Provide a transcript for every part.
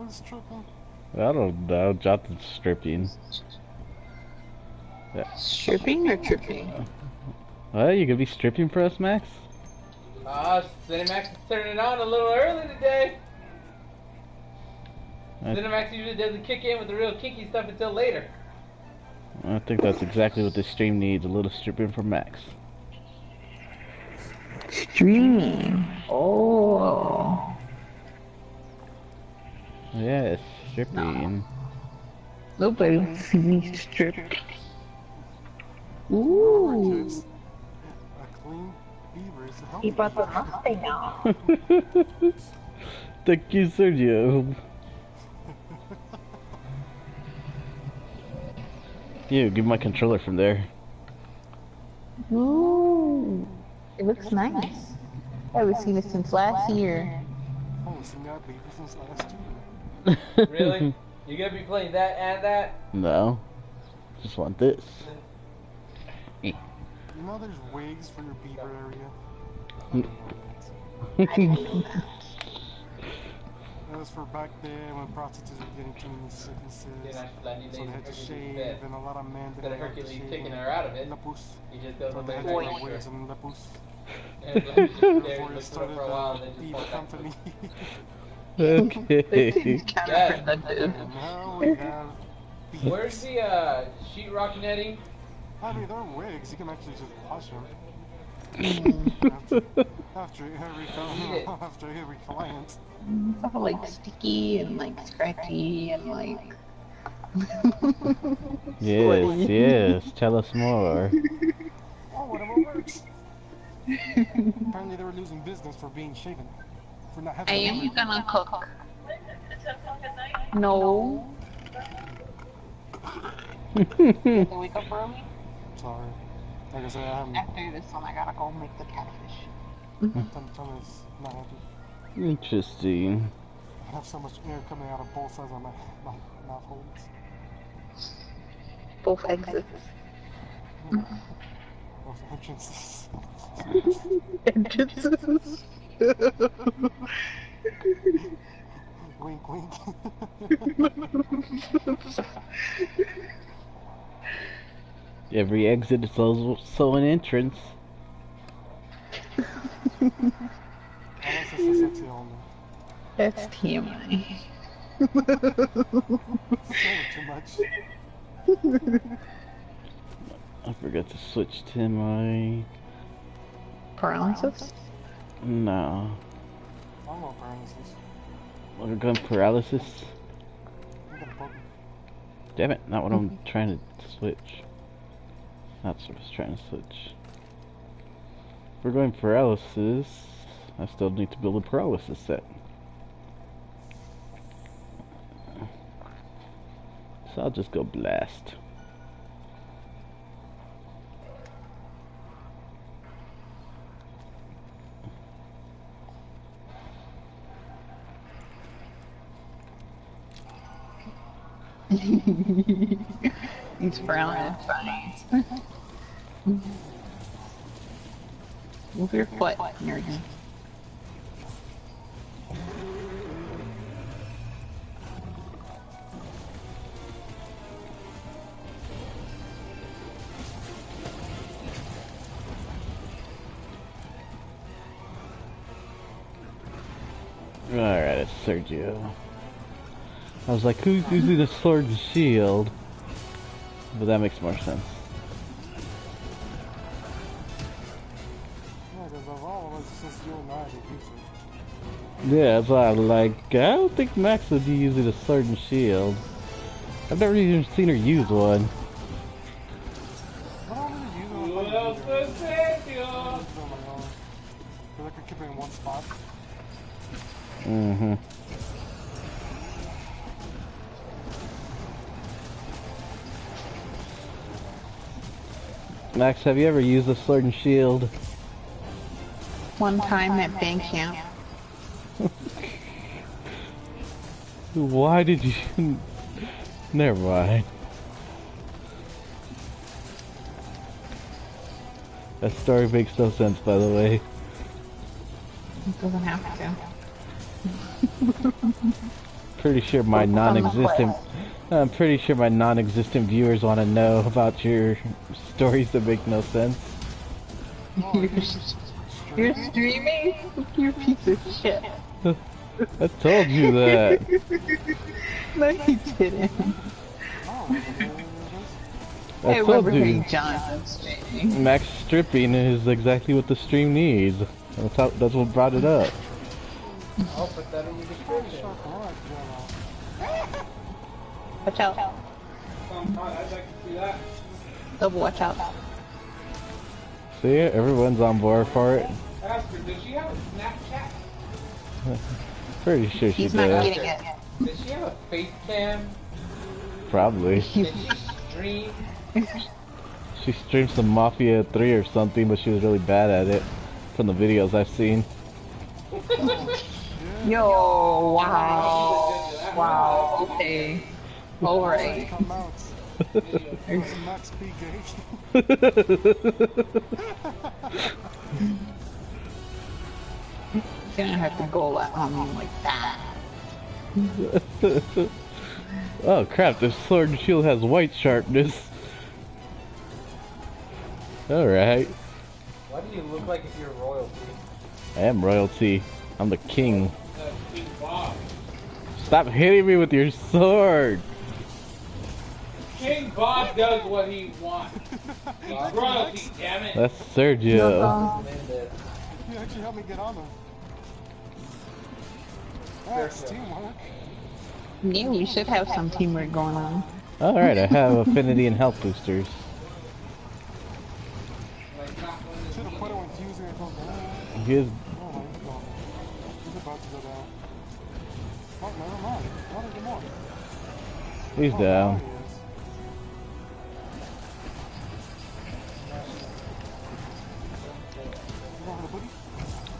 for stripping? I don't know. Drop the stripping. Yeah. Stripping or tripping? Well, you could be stripping for us, Max? Cinemax is turning it on a little early today. Cinemax usually doesn't kick in with the real kinky stuff until later. I think that's exactly what this stream needs, a little stripping from Max. Streaming. Oh. Yes, stripping. Nobody wants to see me strip. Ooh. Ooh. A clean beaver is healthy. He brought the Mustang out. Thank you, Sergio. You, give my controller from there. Ooh. It looks nice. I haven't seen it since last year. I haven't seen that beaver since last year. Really? You gonna be playing that and that? No. Just want this. You know there's wigs for your beaver area? That was for back then when prostitutes were getting too many sicknesses. So they had to shave, and a lot of men didn't have to Hercules shave. taking her out of it. Lapus. He just goes So on they the had to wear wigs and lapus. Before they started for a while and the then just beaver walk back. company. Okay. Counterproductive. And now we have beavers. Where's the sheetrock netting? I mean, they're wigs. You can actually just wash them. after every client. It's all like sticky and like scratchy and like. Yes, yes. Tell us more. Oh, whatever works. Apparently they were losing business for being shaven. For not having Are you gonna cook? No. Can we wake up early? Sorry. Like I said, I haven't. After this one, I gotta go make the catfish. Thomas not happy. Interesting. I have so much air coming out of both sides of my mouth holes. Both exits. Both entrances. Entrances. Wink, wink. Every exit is also an entrance. Unless it's a sexy only. That's TMI. Saying too much. I forgot to switch to my... Paralysis? No. I don't know paralysis. Water gun paralysis? I'm gonna bug me. Damn it, not what I'm trying to switch. That's what I was trying to switch. If we're going paralysis, I still need to build a paralysis set. So I'll just go blast. He's frowning. Move your foot, nerdy. Alright, it's Sergio. I was like, who's using a sword and shield? But that makes more sense. Yeah, because of all of us, since you and I did use it. Yeah, that's why I'm like, I don't think Max would be using a sword and shield. I've never even seen her use one. I don't really use it. What else was Sergio? I could keep it in one spot. Mm-hmm. Max, have you ever used a sword and shield? One time at band camp. Why did you... Never mind. That story makes no sense, by the way. It doesn't have to. Pretty sure my Focus on the non-existent. quest. I'm pretty sure my non-existent viewers want to know about your stories that make no sense. You're streaming? You piece of shit. I told you that. No, you didn't. I I told remember you. hearing Jonathan streaming. Max stripping is exactly what the stream needs. That's what brought it up. I'll put that in the description. Watch out. I'd like to see that. Double watch out. See, everyone's on board for it. Ask her, does she have a Snapchat? Pretty sure she He's not does. getting it. Does she have a face cam? Probably. Can she stream? She streamed some Mafia 3 or something, but she was really bad at it. From the videos I've seen. Yo, wow. Wow, okay. Alright. Max PK. Gonna have to go at home like that. Oh crap, this sword and shield has white sharpness. Alright. Why do you look like you're royalty? I am royalty. I'm the king. King Bob. Stop hitting me with your sword! King Bob does what he wants. He's royalty, damn it. That's Sergio. You actually helped me get on them. That's teamwork. Yeah, we should have some teamwork going on. Alright, I have affinity and health boosters. Should have put it when fusing it goes down. He is. Oh my god. He's about to go down. Oh, never mind. Not anymore. He's Oh, down. now he is. You know how to booty?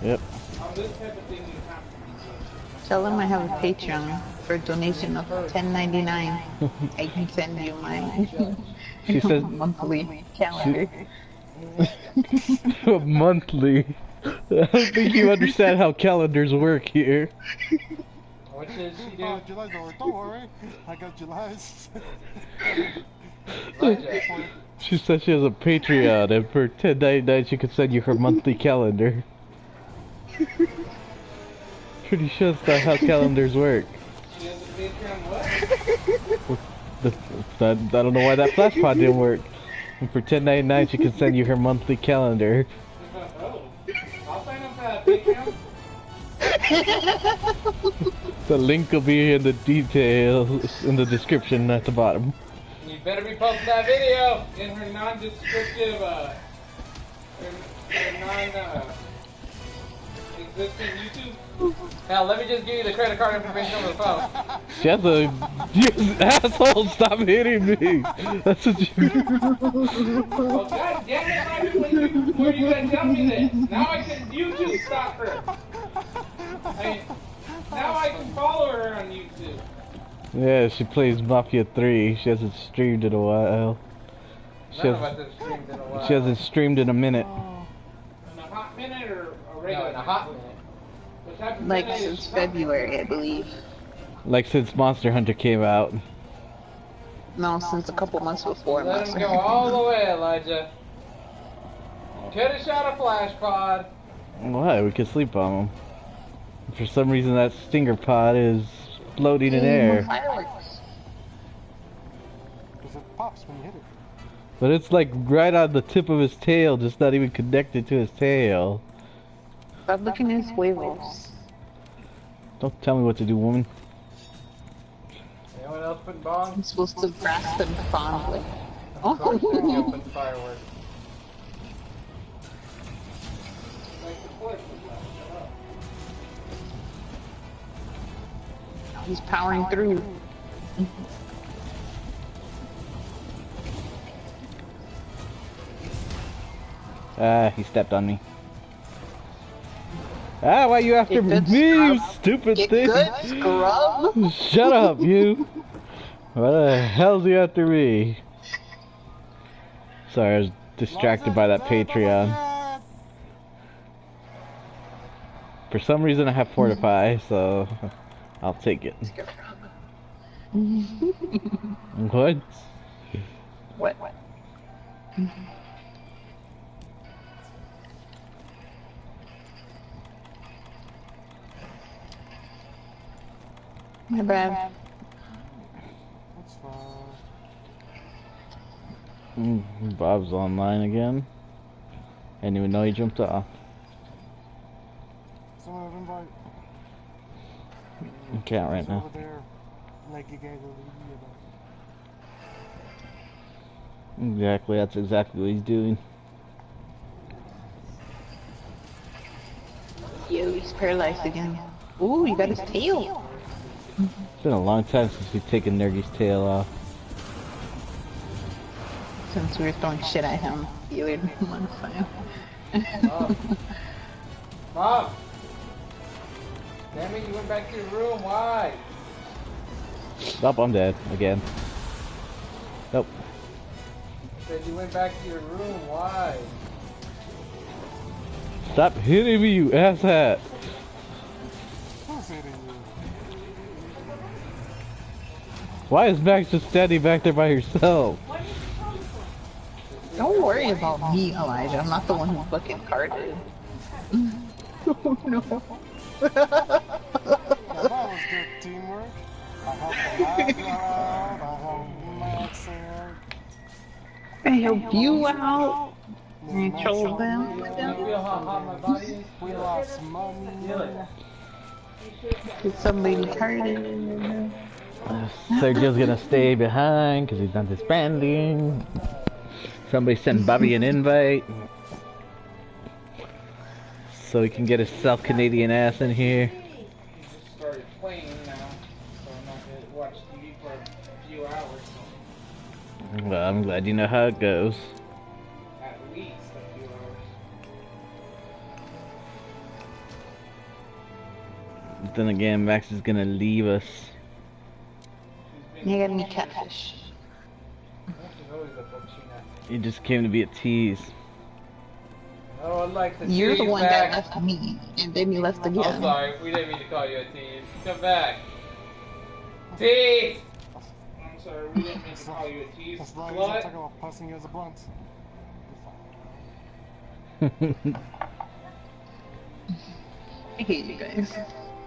Yep. On this type of thing, you have to be good. Tell them I have a Patreon for a donation of $10.99. I can send you my She says monthly calendar. monthly. I don't think you understand how calendars work here. What does she do? July's over. Don't worry. I got July's. Elijah. She says she has a Patreon, and for $10.99 she could send you her monthly calendar. Pretty sure that's not how calendars work. She has a Patreon what? I don't know why that flash pod didn't work. And for $10.99 she can send you her monthly calendar. Oh. I'll sign up for that Patreon. The link will be in the details in the description at the bottom. You better be posting that video in her non-descriptive, her existing YouTube. Now, let me just give you the credit card information over the phone. She has a... You asshole, stop hitting me! That's what you... Oh, God damn it, Roger, when were you gonna tell me this? Now I can YouTube stop her. Now I can follow her on YouTube. Yeah, she plays Mafia 3. She hasn't streamed in a while. None of us have streamed in a while. She hasn't streamed in a minute. In a hot minute or a regular? No, in a hot minute. What's happened Like today since is February, I believe. Like since Monster Hunter came out. No, since a couple months before. Let him go all the way, Elijah. Could have shot a flash pod. Why? We could sleep on them. For some reason that stinger pod is floating in air. Fireworks. Because it pops when you hit it. But it's like right on the tip of his tail, just not even connected to his tail. Stop looking at his huevos. Don't tell me what to do, woman. Anyone else putting bombs? I'm supposed to grasp them fondly. Open Oh, fireworks. he's powering through. Ah, he stepped on me. Ah, why you after Get good, me, you scrub. stupid Get thing? good, scrub. Shut up, you. Why the hell's you after me? Sorry, I was distracted by that Patreon. For some reason I have Fortify, so I'll take it. Let's get around What? What? My bad. That's fine. Bob's online again. I didn't even know he jumped off. Someone have invite. Can't right He's now. over there. Like you guys over here. Exactly, that's exactly what he's doing. Yo, he's paralyzed again. Ooh, you got his tail. It's been a long time since we've taken Nergy's tail off. Since we were throwing shit at him the other month. Mom! Damn it, you went back to your room. Why? Stop, I'm dead again. Nope. Said you went back to your room. Why? Stop hitting me, you asshat! Who's hitting you? Why is Max just standing back there by herself? Don't worry about me, Elijah. I'm not the one who fucking carded. Oh no. Yeah, that was good teamwork. I helped the lad out. I helped Max out. I helped you out. You trolled them. You feel how hot my body is? We lost money. Feel it. Somebody carded. Sergio's gonna stay behind because he's done disbanding. Somebody sent Bobby an invite so he can get his South Canadian ass in here. Just started playing now, so I'm not gonna watch TV for a few hours. Well, I'm glad you know how it goes. At least a few hours. Then again, Max is gonna leave us. You got me catfish. This is always a Bochina. He just came to be a tease. Oh, I'd like to You're the tease one back. that left me, and then you left I'm again. sorry, we didn't mean to call you a tease. Come back. Tease! I'm sorry, we didn't mean to call you a tease. As long as I What? talk about passing you as a blunt. I hate you guys.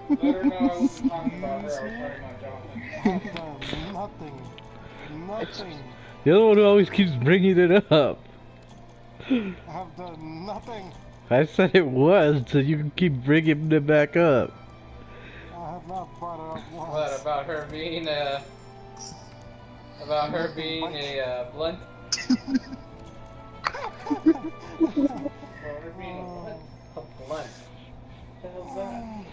Let her know I wasn't talking about her, I was talking about Jonathan. I've done nothing. Nothing. You're the one who always keeps bringing it up. I have done nothing. I said it was, so you can keep bringing it back up. I have not brought it up once. What, about her being a... About her being a, blunt? About her being a blunt? A blunt. What the hell's that?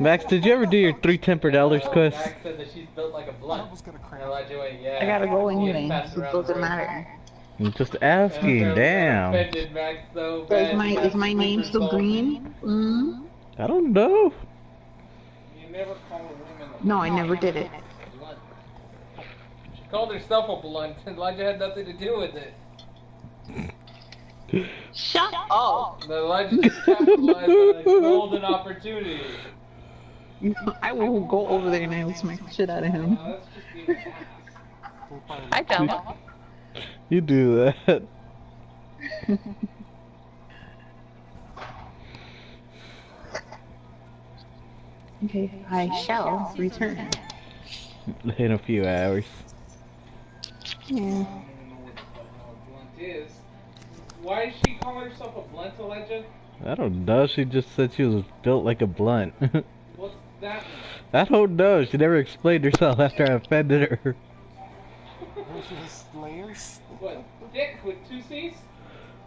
Max, did you ever do your 3 tempered elders quest? Max said that she's built like a I blunt. was gonna And cry. Elijah went, yeah. I gotta go You anyway. pass It around the doesn't room. matter. I'm just And asking, I'm damn. offended, Max, so Is bad. is my name still green? Mm? I don't know. You never call a woman a No, I never did it. blunt. She called herself a blunt, and Elijah had nothing to do with it. Shut up! But Elijah just capitalized on a golden opportunity. I will go over there and I will smack the shit out of him. Now, that's just being an ass. I don't. You do that. Okay, I shall return. In a few hours. Yeah. I don't even know what the fuck a blunt is. Why does she call herself a blunt, Elijah? I don't know, she just said she was built like a blunt. What's that mean? I don't know, she never explained herself after I offended her. There's just layers. What, dick with 2 C's?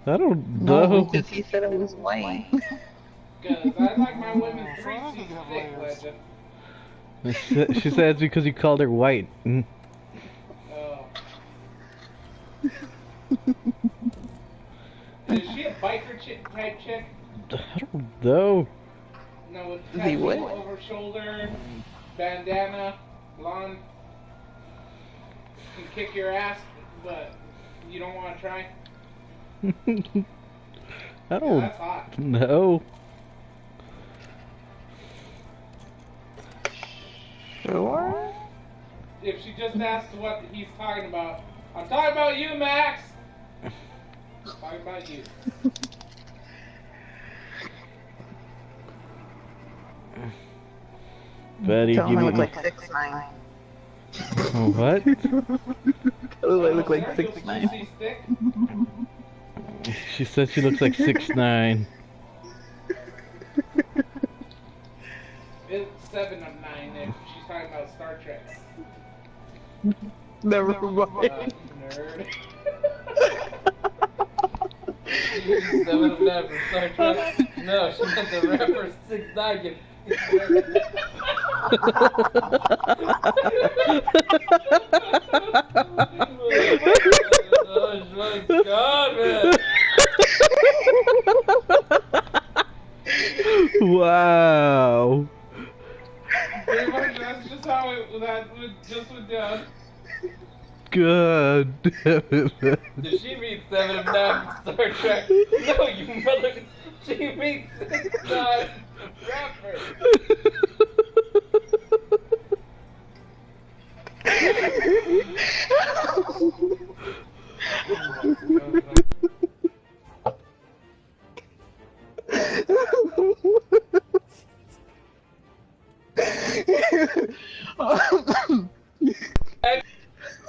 I don't No, know. because he said it was white. Because I like my women Oh, 3 so I C's think you have thick, layers. Elijah. She said it's because you called her white. Mm. Oh. Is she a biker type chick? I don't know. No, with Is he tattoo what? over shoulder, bandana, blonde. Can kick your ass, but you don't want to try? I Yeah, don't that's hot. know. Sure. if she just asks what he's talking about, I'm talking about you, Max. I'm talking about you. Betty, Tell give him I me look like 6'9". what? Tell him I look like You'll 6'9". see stick. She said she looks like 6'9". It's 7 of 9 if she's talking about Star Trek. Never mind. Nerd. 7 of 9 from Star Trek. No, she meant the rapper 6'9". Oh my God, man. Wow. Pretty much, that's just how that just went down. God damn it. Did she mean 7 of 9 from Star Trek? No, you mother. She means 6'9" rapper.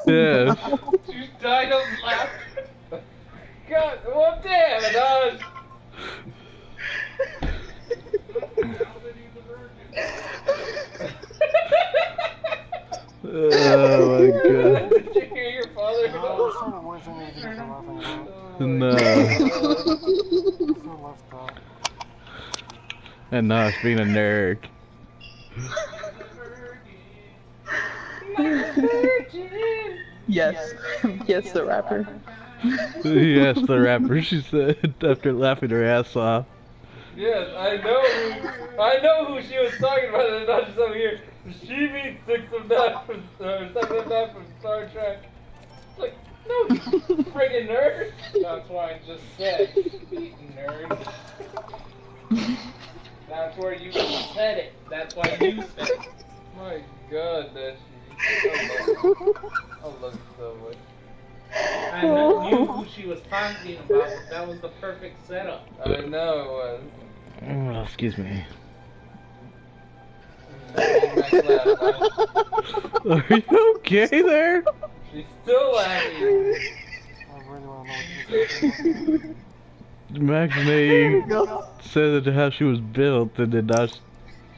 Yeah. She died of laughter. God, well, damn it, Oh my God. Did you hear your father? No, it's not worth anything for laughing about. No. It's not left out. And now it's being a nerd. Yes. Yes, the rapper. Yes, the rapper, she said, after laughing her ass off. Yes, I know who she was talking about, and not just over here. She means 6 of 9 from 7 of 9 from Star Trek. It's like, no, you friggin' nerd. That's why I just said, you nerd. That's where you said it. That's why you said it. My God, that I love it so much. I knew who she was talking about. That was the perfect setup. I know it was. Oh, excuse me. Are you okay there? She's still laughing. I really want to know what this is. Max May said that how she was built and then I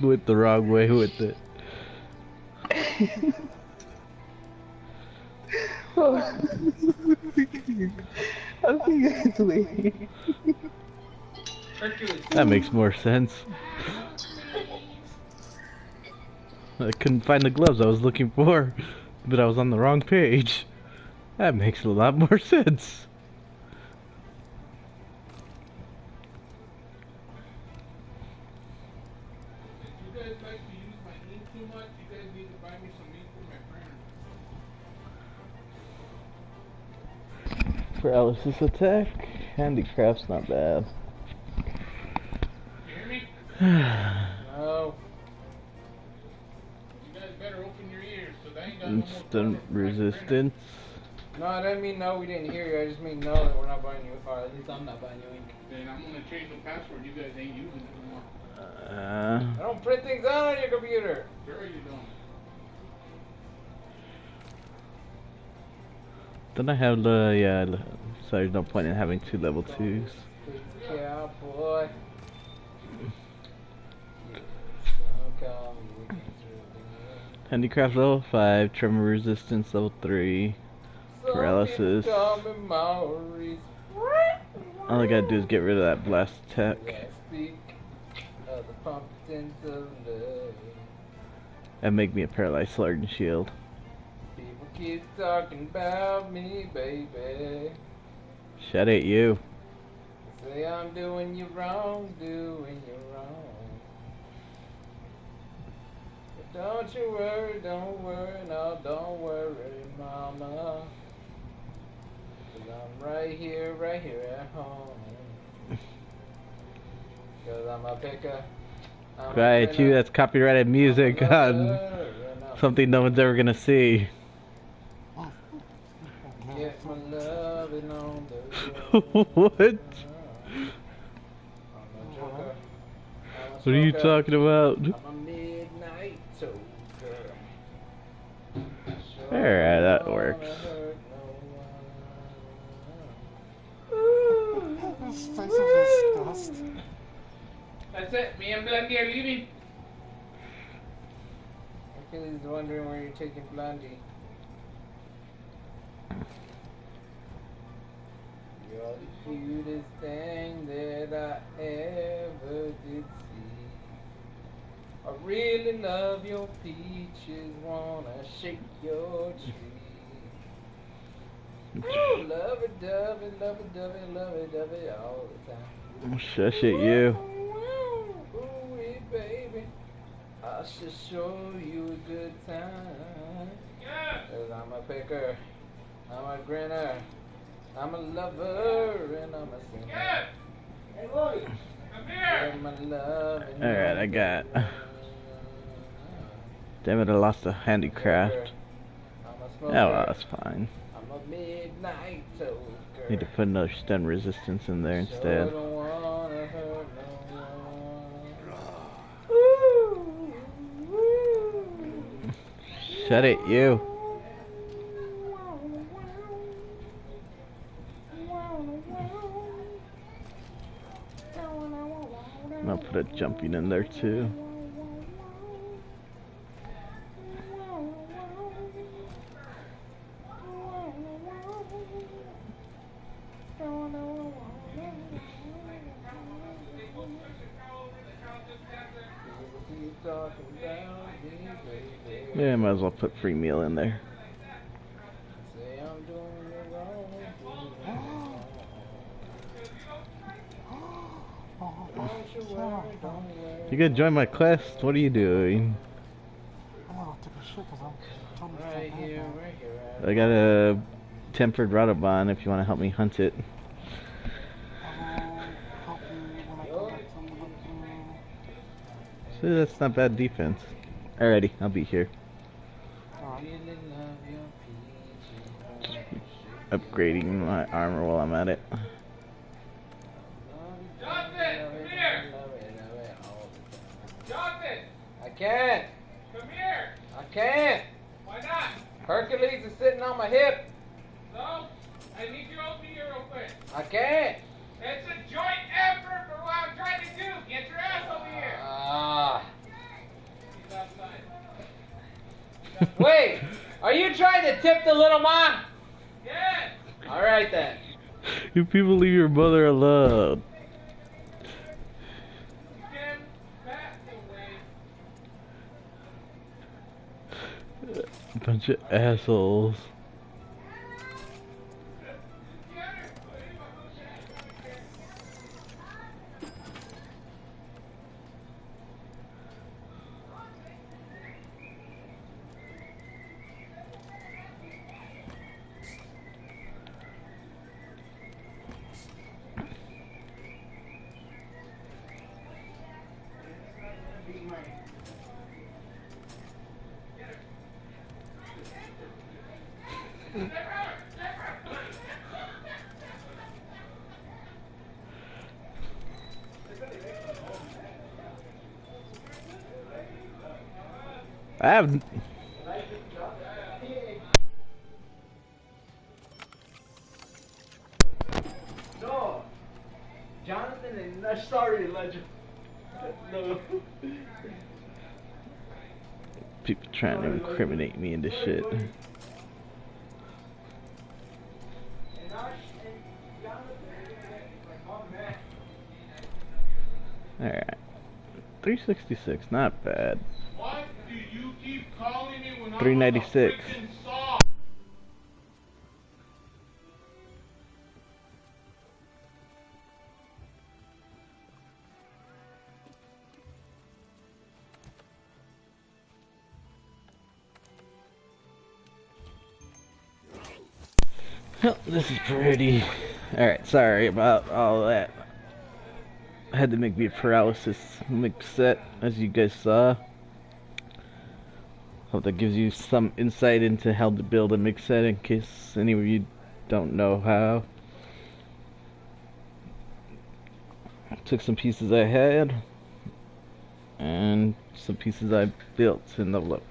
went the wrong way with it. That makes more sense. I couldn't find the gloves I was looking for, but I was on the wrong page. That makes a lot more sense. If you guys like to use my ink too much, you guys need to buy me some ink for my printer. For Alice's attack, handicraft's not bad. You hear me? No. You guys better open your ears, because I ain't got no more Instant color for my resistance. No, I didn't mean no, we didn't hear you. I just mean no, that we're not buying you, or at least I'm not buying you ink. Then I'm gonna change the password. You guys ain't using it anymore. I don't print things out on your computer. Sure you don't. Then I have the, yeah, so there's no point in having 2 level 2s. Yeah, boy. Handicraft level 5, tremor resistance level 3, paralysis. All I gotta do is get rid of that blast attack. And make me a paralyzed slug and shield. People keep talking about me, baby. Shut it, you. Say I'm doing you wrong, doing you wrong. But don't you worry, no, don't worry, mama. 'Cause I'm right here at home. 'Cause I'm a picker. Right, you, that's copyrighted music on Something no one's ever gonna see. Get my loving on the What? road. I'm a joker. I'm a What are you smoker. talking about? I'm a midnight toker. Sure Alright, that don't works. wanna hurt no one. This face of disgust. That's it. Me and Blondie are leaving. Achilles is wondering where you're taking Blondie. You're the cutest thing that I ever did see. I really love your peaches, wanna shake your tree. Ooh, lovey-dovey, lovey-dovey, lovey-dovey all the time. Shush it, you. Ooh, baby, I should show you a good time. Cause I'm a picker, I'm a grinner, I'm a lover, and I'm a singer. Hey, Lloyd, come here. Alright, I got. Damn it, I lost the handicraft. Oh well, that's fine. I'm a midnight toker. Need to put another stun resistance in there instead. Sure don't wanna hurt no one. Shut it, you. I'll put a jumping in there too. Yeah, might as well put free meal in there. Say I'm doing you wrong. Don't you worry, don't worry. You gotta join my quest. What are you doing? I'm gonna take a shit because I'm totally Right here, right here. I got a tempered Radobon if you want to help me hunt it. I will help you when I come back from the looking. See, that's not bad defense. Alrighty, I'll be here. Alright. Really love your peaches. Upgrading my armor while I'm at it. Jonathan, come here. Jonathan, I can't. Come here. I can't. Why not? Hercules is sitting on my hip. So, I need your OP here real quick. I can't. It's a joint effort for what I'm trying to do. Get your ass over here. He's outside. Wait, are you trying to tip the little mom? Yes. All right then. You people leave your mother alone. Ken, back away. Bunch of assholes. I have. No, Jonathan and sorry, Legend. No. People trying to incriminate me into shit. Alright. 366, not bad. What do you keep calling me when I'm 396. on the freaking saw? Well, this is pretty. Alright, sorry about all that. I had to make me a paralysis mix set, as you guys saw. Hope that gives you some insight into how to build a mix set in case any of you don't know how. Took some pieces I had and some pieces I built in the loop.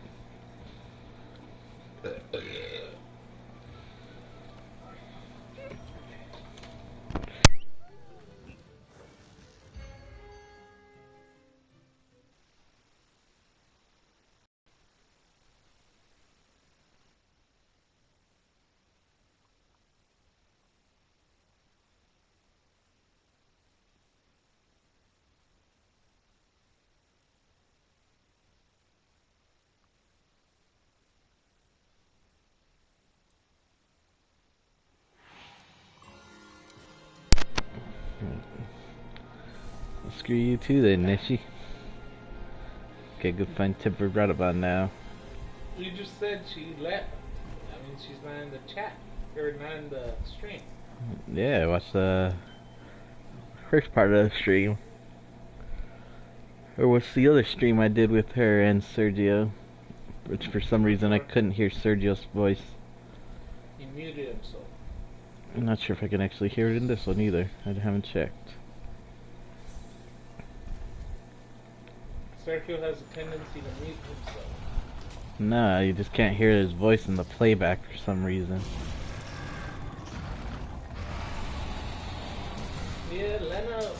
Screw you too then, Nishi. Okay, good find temper right about now. You just said she left. I mean, she's not in the chat. Or not in the stream. Yeah, I watched the first part of the stream. Or what's the other stream I did with her and Sergio? Which for some reason I couldn't hear Sergio's voice. He muted himself. I'm not sure if I can actually hear it in this one either. I haven't checked. Sergio has a tendency to mute himself. Nah, you just can't hear his voice in the playback for some reason. Yeah, Leno.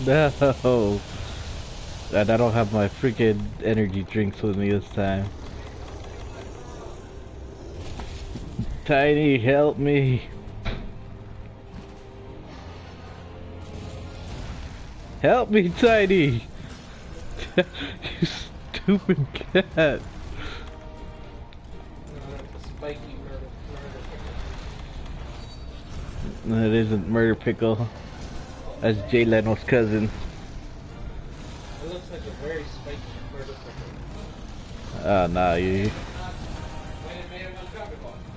No! I don't have my freaking energy drinks with me this time. Tiny, help me! Help me, Tiny! You stupid cat! That's a spiky murder pickle. That isn't Murder Pickle. That's Jay Leno's cousin. It looks like a very spiky murder pickle. Oh, no, you... When it made him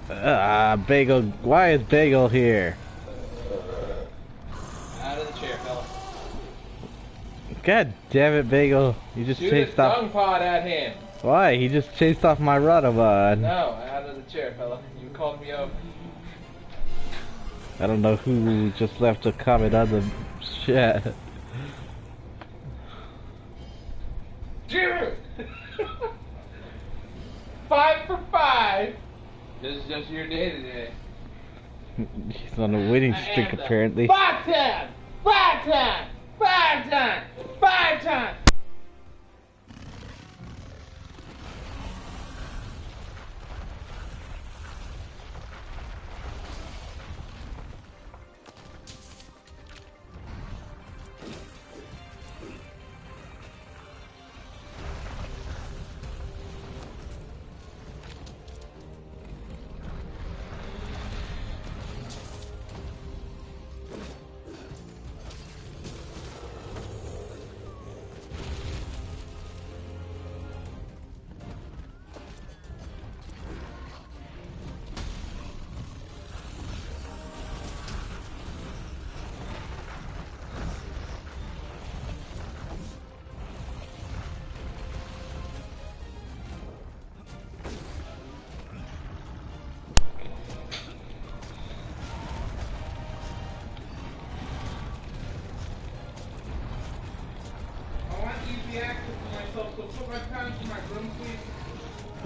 uncomfortable. Bagel. Why is Bagel here? Out of the chair, fella. God damn it, Bagel. You just Shoot a chased off... dung pod at him. Why? He just chased off my Radovod. No, out of the chair, fella. You called me over. I don't know who just left a comment on the chat. Drew! 5 for 5. This is just your day today. He's on a winning streak, apparently. 5 times! 5 times! 5 times! 5 times!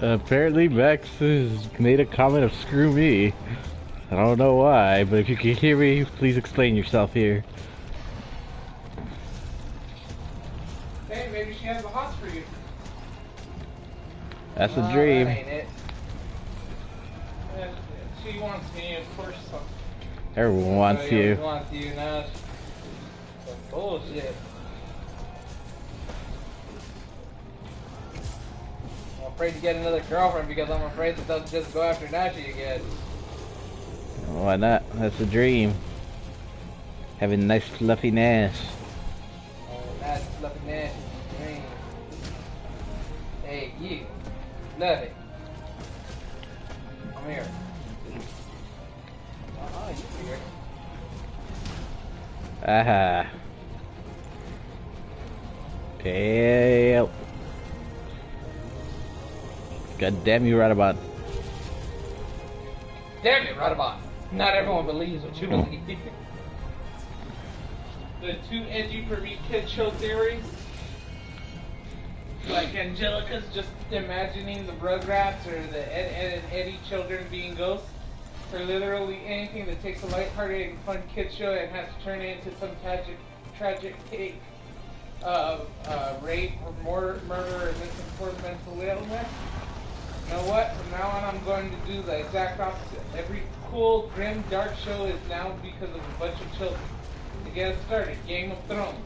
Apparently Max has made a comment of screw me. I don't know why, but if you can hear me, please explain yourself here. Hey, maybe she has the hots for you. That's a dream. That ain't it. She wants me, of course. Everyone wants you. Everyone wants you now. Some bullshit. I'm afraid to get another girlfriend because I'm afraid that they'll just go after Nashi again. Why not? That's a dream. Having nice fluffy Nash. Oh, nice fluffy Nash is a dream. Hey, you. Fluffy. Come here. Oh, you here. Aha. Hell. God damn you, right about. Damn it, Radabot. Not everyone believes what you believe. The too edgy for me kid show theories. Like Angelica's just imagining the Rugrats or the Ed and Eddie children being ghosts. Or literally anything that takes a lighthearted and fun kid show and has to turn it into some tragic cake of rape or murder or misinformed mental illness. You know what? From now on, I'm going to do the exact opposite. Every cool, grim, dark show is now because of a bunch of children. To get us started, Game of Thrones,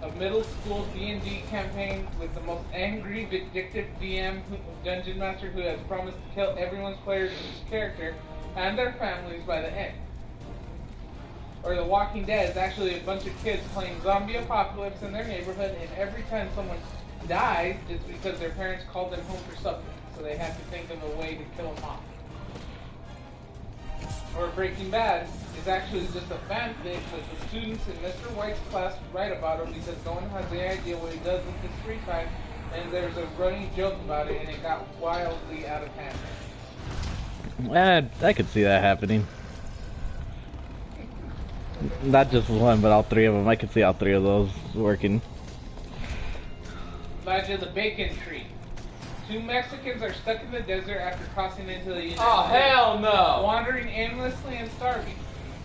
a middle school D&D campaign with the most angry, vindictive DM, dungeon master who has promised to kill everyone's player's character and their families by the end. Or The Walking Dead is actually a bunch of kids playing zombie apocalypse in their neighborhood, and every time someone dies, it's because their parents called them home for something, so they have to think of a way to kill them off. Or Breaking Bad is actually just a fanfic that the students in Mr. White's class write about him because no one has any idea what he does with his free time, and there's a running joke about it, and it got wildly out of hand. I could see that happening. Not just one, but all three of them. I could see all three of those working. Elijah the Bacon Tree. Two Mexicans are stuck in the desert after crossing into the United States. Oh, hell no! Wandering aimlessly and starving.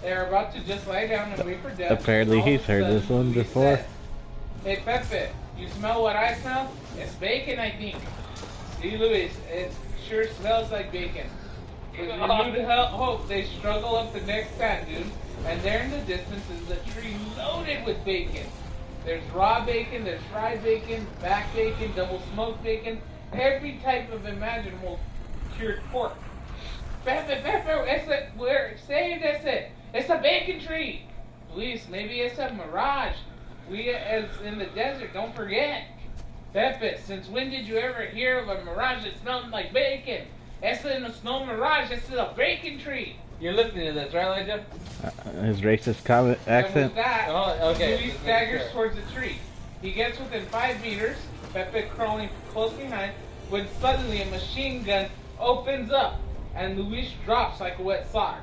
They are about to just lie down and wait for death. Apparently All of he's a heard sudden, this one Luis before. says, "Hey Pepe, you smell what I smell? It's bacon, I think." See, Luis, it sure smells like bacon. With renewed hope, they struggle up the next sand dune, and there in the distance is a tree loaded with bacon. There's raw bacon, there's fried bacon, back bacon, double smoked bacon, every type of imaginable cured pork. Pepe, it's a bacon tree. Luis, maybe it's a mirage. We as in the desert, don't forget. Pepe, since when did you ever hear of a mirage that smelled like bacon? Esa no mirage, this is a bacon tree. You're listening to this, right, Elijah? His racist comment And accent. with that, Oh, okay. Luis Just staggers make sure. towards the tree. He gets within 5 meters, Pepe crawling close behind, when suddenly a machine gun opens up, and Luis drops like a wet sock.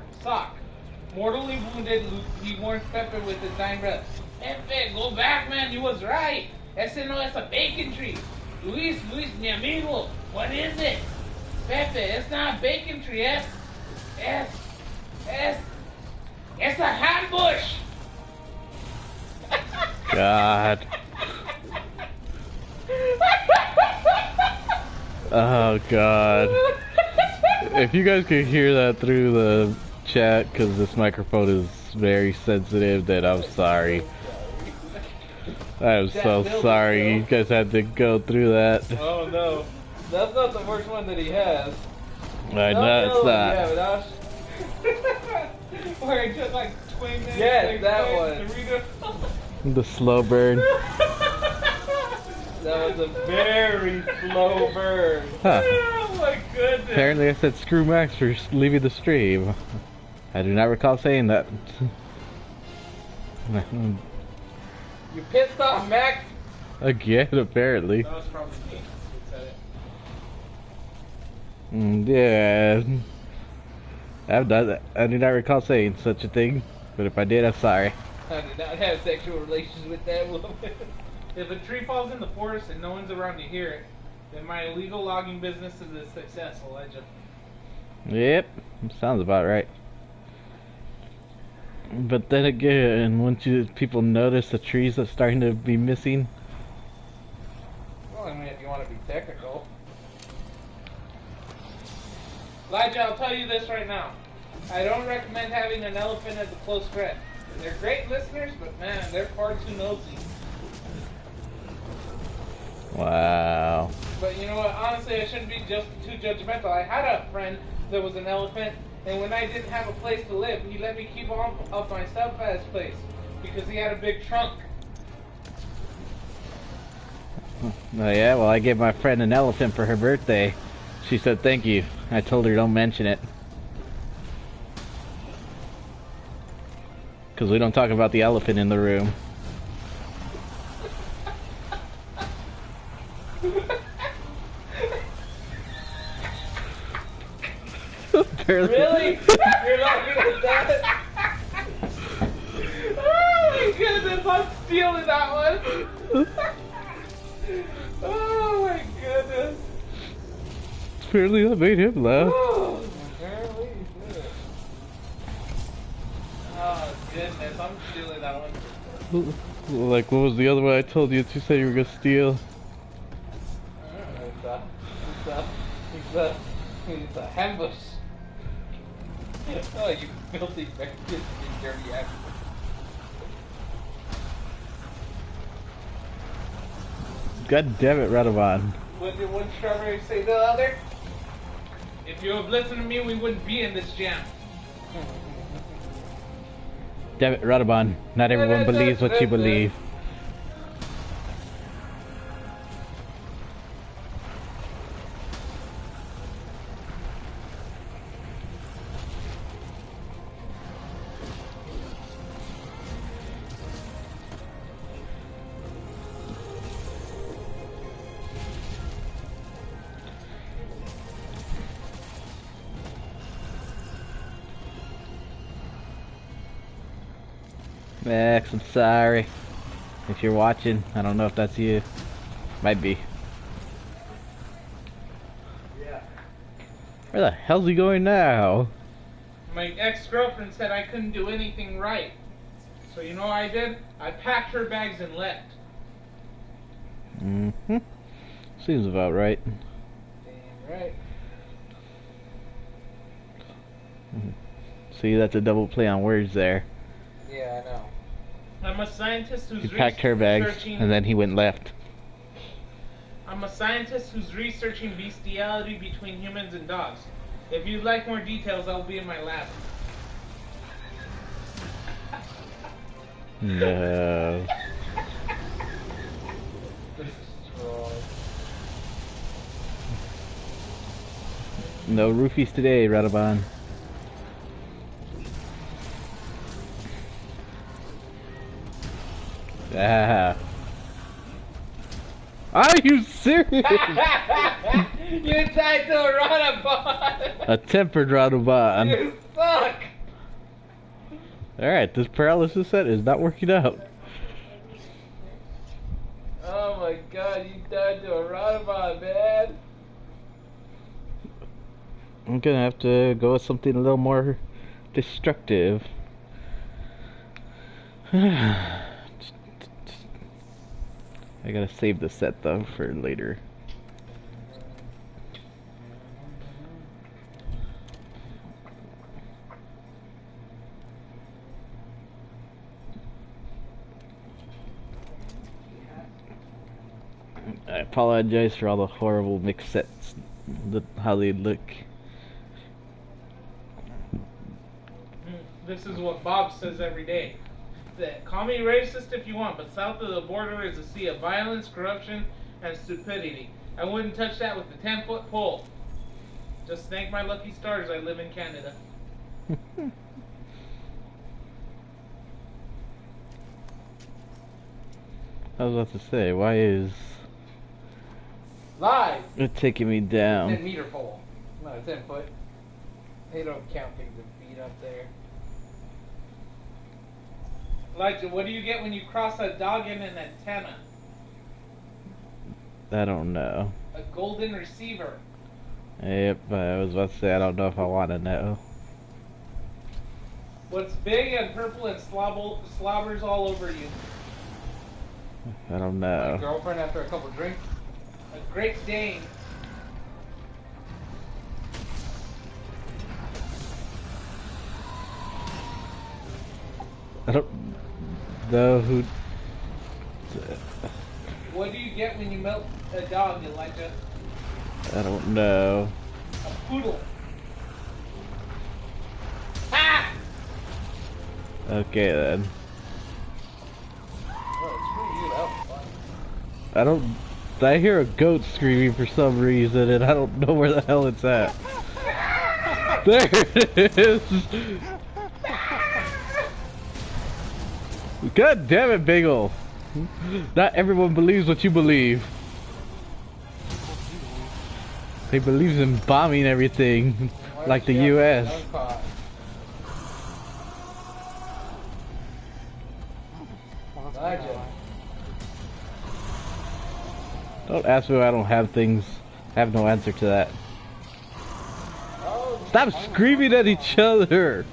Mortally wounded, he warns Pepe with his dying breath. Pepe, go back, man, you was right. Ese no es a bacon tree. Luis, mi amigo, what is it? Pepe, it's not a bacon tree, it's a hambush. God. Oh God. If you guys could hear that through the chat, because this microphone is very sensitive, then I'm sorry. I am so sorry you guys had to go through that. Oh, no. That's not the worst one that he has. I know it's Yeah, not. but Where it took like 20 minutes. Yes, to that explain Dorito. The slow burn. that was a very slow burn. Huh. Oh my goodness. Apparently I said screw Max for leaving the stream. I do not recall saying that. You pissed off, Max? Again, apparently. That was probably me who said it. Yeah. I've done that. I do not recall saying such a thing, but if I did, I'm sorry. I did not have sexual relations with that woman. If a tree falls in the forest and no one's around to hear it, then my illegal logging business is a success, Elijah. Yep, sounds about right. But then again, once people notice the trees that's starting to be missing, Well, I mean, if you want to be technical. Elijah, I'll tell you this right now. I don't recommend having an elephant as a close friend. They're great listeners, but man, they're far too nosy. wow. But you know what? Honestly, I shouldn't be just too judgmental. I had a friend that was an elephant, and when I didn't have a place to live, he let me keep on of myself at his place because he had a big trunk. Oh yeah, well I gave my friend an elephant for her birthday. She said thank you. I told her don't mention it. Because we don't talk about the elephant in the room. Apparently. Really? You're laughing at that? Oh my goodness, I'm stealing that one. Oh my goodness. Apparently that made him laugh. Oh, apparently you did. Oh goodness, I'm stealing that one. Like, what was the other one I told you to say you were gonna steal? It's a ambush. Oh, you filthy bastard, you dirty ass. God damn it, Radovan. What did one strawberry say to the other? If you have listened to me, we wouldn't be in this jam. Damn it, Radovan. Not everyone believes what you believe. Max, I'm sorry. If you're watching, I don't know if that's you. Might be. Yeah. Where the hell's he going now? My ex-girlfriend said I couldn't do anything right. So you know what I did? I packed her bags and left. Mm-hmm. Seems about right. Damn right. See, that's a double play on words there. Yeah, I know. I'm a scientist who's He packed her bags, researching... and then he went left. I'm a scientist who's researching bestiality between humans and dogs. If you'd like more details, I'll be in my lab. No. No roofies today, Radovan. Ah. Are you serious? You tied to a Radabon! A tempered Radovan. You suck! Alright, this paralysis set is not working out. Oh my god, you tied to a Radabon, man! I'm gonna have to go with something a little more destructive. I gotta save the set though for later. I apologize for all the horrible mixed sets, how they look. This is what Bob says every day. Call me racist if you want, but south of the border is a sea of violence, corruption, and stupidity. I wouldn't touch that with a 10-foot pole. Just thank my lucky stars I live in Canada. I was about to say, why is Live! it taking me down? 10-meter pole. Not a 10-foot. They don't count things in feet up there. Elijah, what do you get when you cross a dog and an antenna? I don't know. A golden receiver. Yep, I was about to say, I don't know if I want to know. What's big and purple and slobbers all over you? I don't My know. girlfriend after a couple drinks. A Great Dane. I don't know who... What do you get when you milk a dog, Elijah? I don't know. A poodle. Ah! Okay then. Oh, screw you, that was fun. I don't... I hear a goat screaming for some reason and I don't know where the hell it's at. There it is! God damn it, Bagel! Not everyone believes what you believe. He believes in bombing everything. Why Like the U.S. Elijah. Don't ask me why I don't have things. I have no answer to that. Oh, Stop screaming at each other!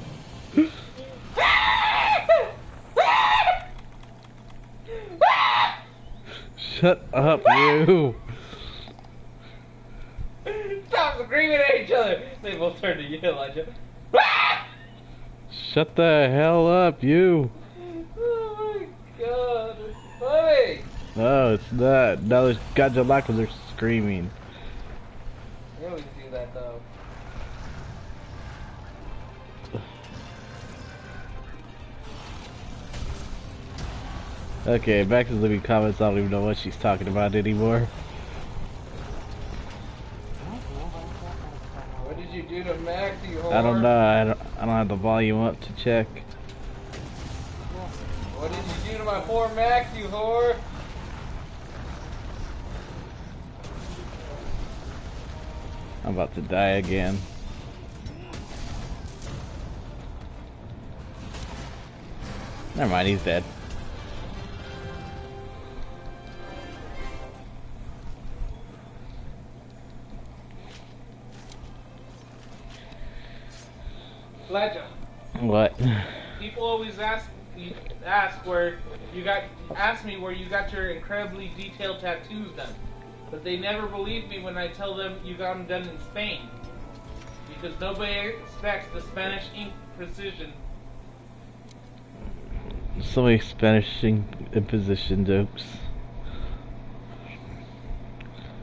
Shut up, you! stop screaming at each other! They both turn to you, Elijah. Shut the hell up, you! Oh my god, it's funny! No, it's not. Now there's Godzilla because they're screaming. They always do that though. Okay, back to the leaving comments. I don't even know what she's talking about anymore. What did you do to Max, you whore? I don't know. I don't have the volume up to check. What did you do to my poor Max, you whore? I'm about to die again. Never mind, he's dead. Elijah, What? people always ask me where you got your incredibly detailed tattoos done. But they never believe me when I tell them you got them done in Spain. Because nobody expects the Spanish ink precision. So many Spanish imposition jokes.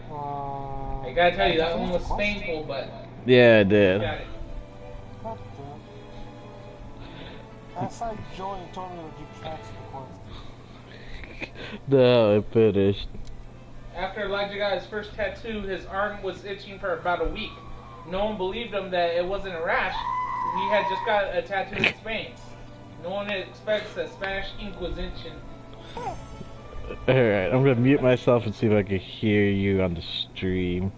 I gotta tell you, that one was painful, but Yeah, I did. got it. What the? That's like Joey told me to keep tracks of the No, I finished. After Elijah got his first tattoo, his arm was itching for about a week. No one believed him that it wasn't a rash. He had just got a tattoo in Spain. No one expects that Spanish ink was itching. Alright, I'm gonna mute myself and see if I can hear you on the stream.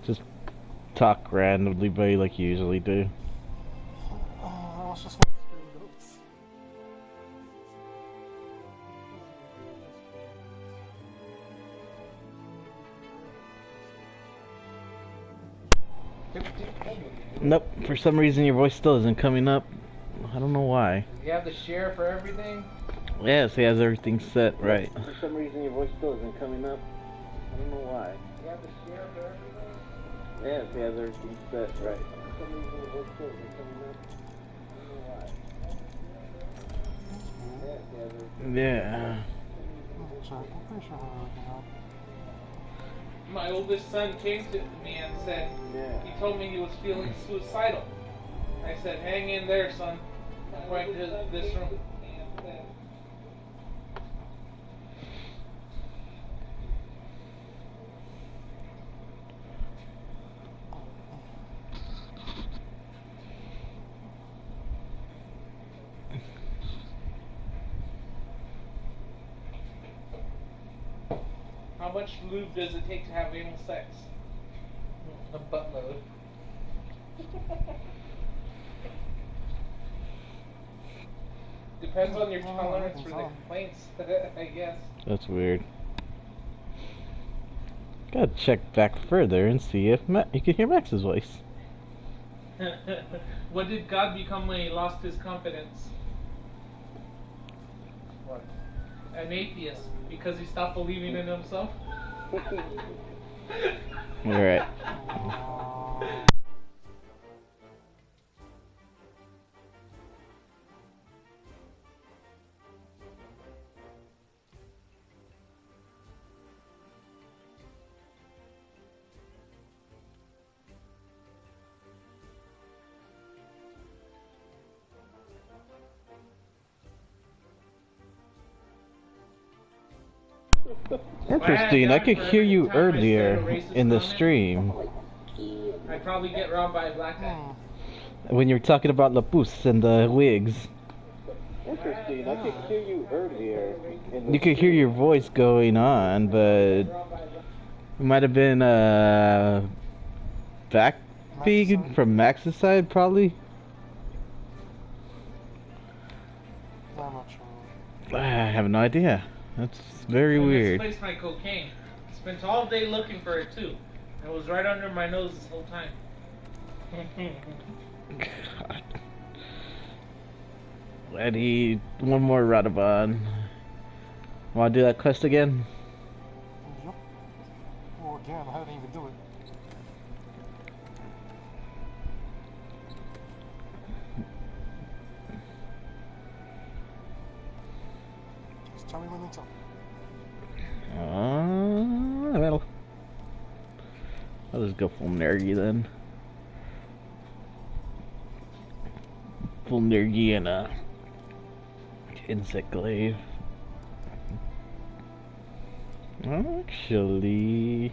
Just talk randomly, buddy, like you usually do. I was just gonna screen notes. Nope, for some reason your voice still isn't coming up. I don't know why. You have to share for everything? Yes, he has everything set right. For some reason your voice still isn't coming up. I don't know why. You have to share for everything? Yes, he has everything set right. For some reason your voice still isn't coming up. I don't know why. Yes, he has everything. Yeah. I'm pretty sure I'm looking up. My oldest son came to me and said, he told me he was feeling suicidal. I said, hang in there, son. I'm going to this room. How much lube does it take to have anal sex? A buttload. Depends on your tolerance for the complaints, I guess. That's weird. Gotta check back further and see if you can hear Max's voice. What did God become when he lost his confidence? What? An atheist, because he stopped believing in himself? Alright. Interesting, I could hear you earlier in the stream. I'd probably get robbed by a black guy. When you were talking about La Puce and the wigs. Interesting, I could hear you earlier. You could hear your voice going on, but it might have been back Speaking side? from Max's side, probably. I'm not sure. I have no idea. That's very I weird. misplaced my cocaine. Spent all day looking for it too. It was right under my nose this whole time. God. I need one more Radabon. Wanna do that quest again? Yep. Well, again, I didn't even do it. Just tell me when it's up. Well, I'll just go full nerdy then. Full nerdy and insect glaive. Actually,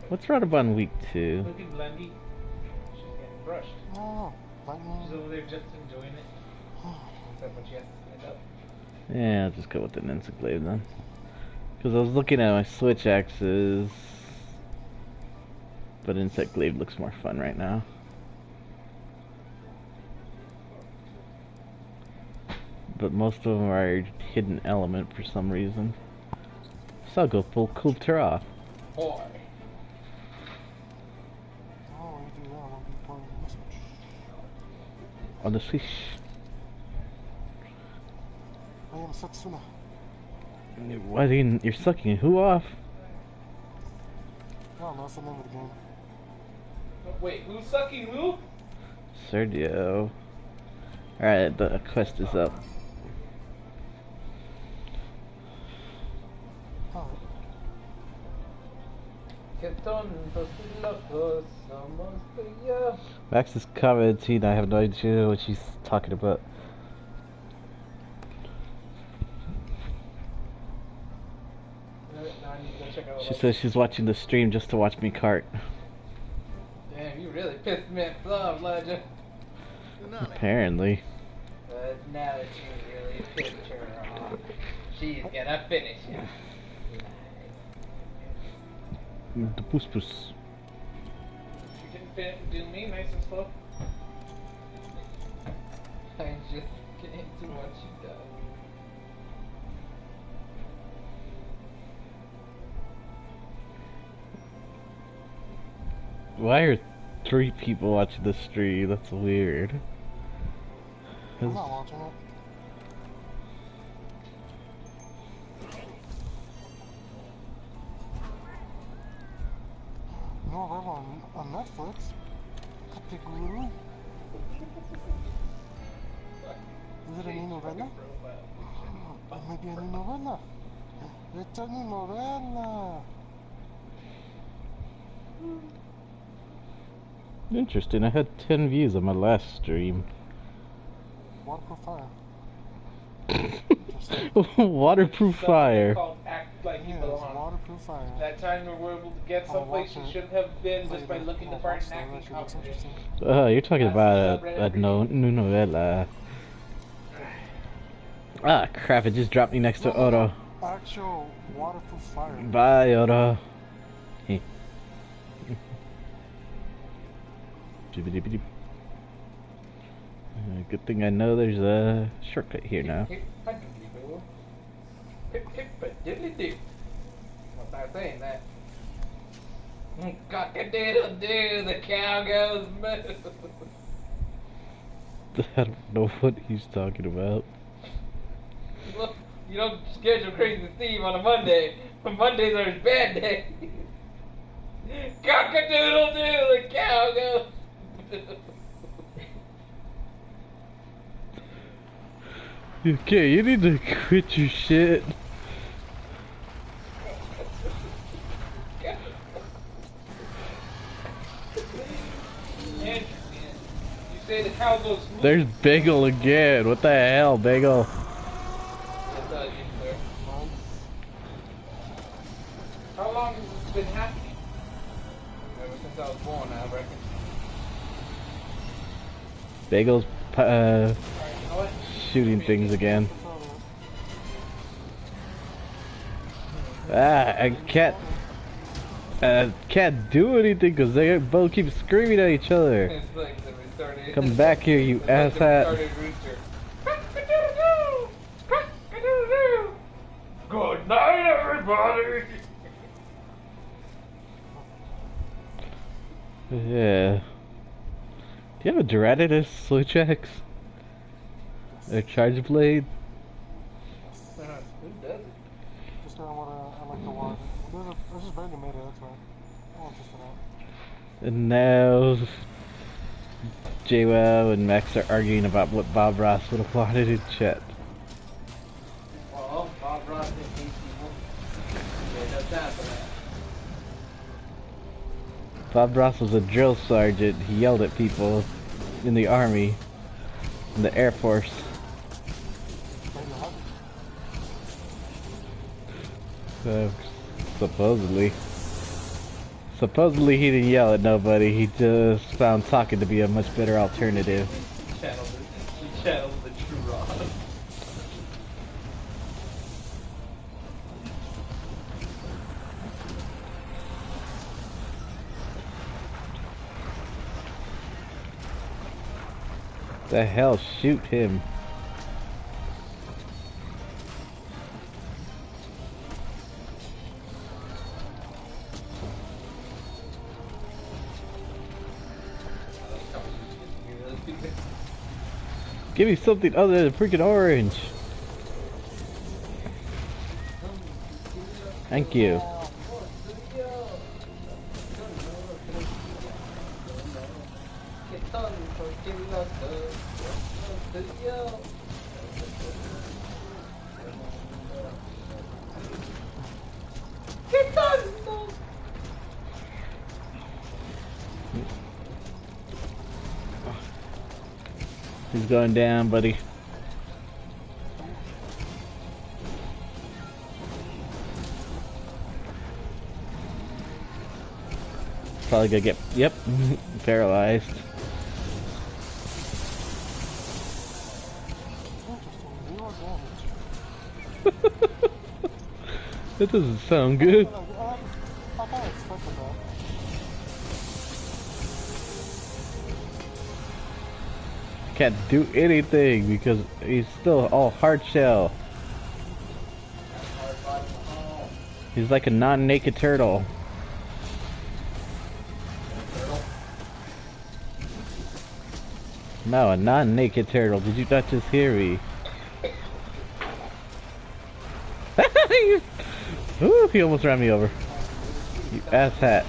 what's Radabon week 2? Look at Blendy. She's getting brushed. No, She's lightning. over there just enjoying it. Except when she has to stand up. Yeah, I'll just go with an insect glaive then. Because I was looking at my switch axes, but insect glaive looks more fun right now. But most of them are hidden element for some reason. So I'll go full Kultura Boy. Oh, you do that, I'll be playing the message. on the Switch. I am Satsuna. Why didn't you're sucking who off? No, that's the name of the game. Wait, who's sucking who? Sergio. Alright, the quest is up. Oh, Que tontos y locos somos tú y yo. Max is commenting, I have no idea what she's talking about. Now I need to go check out She says she's watching the stream just to watch me cart. Damn, you really pissed me off, Elijah. Apparently. But now that you really pissed her off, she's gonna finish it. The puss puss. You can do me nice and slow. I'm just getting to what she does. Why are 3 people watching the stream? That's weird. I'm not watching it. No, they're on Netflix. Kapiguru. Is it a new novella? Maybe a new novella. It's a new novella. Interesting, I had 10 views on my last stream. Waterproof fire. Waterproof Something fire. called Act Like You Yeah, it's Belong. waterproof fire. That time we were able to get I'll someplace watch you it shouldn't have been just by later. looking the I'll part watch and that, acting actually looks confident. interesting. You're talking That's about the a new novella. Ah, crap, it just dropped me next to Oro. Actual waterproof fire. Bye, Oro. Hey. Good thing I know there's a shortcut here now. Hip-a-diddly-doo. I'll start saying that. Cock-a-doodle-doo, the cow goes moo. I don't know what he's talking about. Look, you don't schedule Crazy Steve on a Monday. Mondays are his bad day. Cock-a-doodle-doo, the cow goes moo. Okay, you need to quit your shit. You say the cow goes moo. There's Bagel again. What the hell, Bagel? How long has this been happening? Ever since I was born, I reckon. Bagel's Alright, you know what? shooting things again. Ah, I can't. Can't do anything because they both keep screaming at each other. It's like the retarded. Come back here, you It's like the asshat. retarded rooster. Cock-a-doodle-doo! Cock-a-doodle-doo! Good night, everybody! Yeah. Do you have a Duranitus, Switch X? A Charge Blade? Who does it? Just I like the one. There's just brand new made it, that's right. I'm interested in it. And now JWoww and Max are arguing about what Bob Ross would have wanted in chat. Well, Bob Ross and Casey Woods. Yeah, no time for that. Bob Ross was a drill sergeant. He yelled at people in the army, in the Air Force. Supposedly. Supposedly he didn't yell at nobody. He just found talking to be a much better alternative. She channeled the true Ross. The hell, shoot him. Give me something other than freaking orange. Thank you. He's going down, buddy. Probably gonna get, yep, paralyzed. That doesn't sound good. I kind of expected that. Can't do anything because he's still all hard shell. He's like a non-naked turtle. No, a non-naked turtle. Did you not just hear me? Ooh, he almost ran me over. You asshat.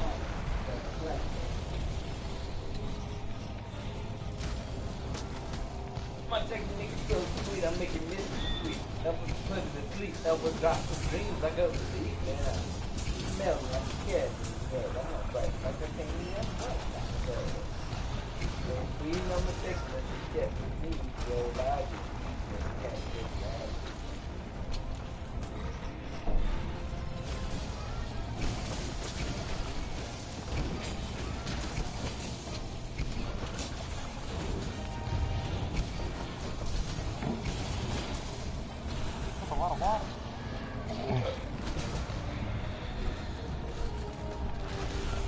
My technique is so sweet, I'm making this sweet. Help us put to sleep, help us drop some dreams. I go to sleep, man. I smell like a cat. But I'm not right, like I can't even so please on the text message, get for me, yo, loud. That's a lot of water.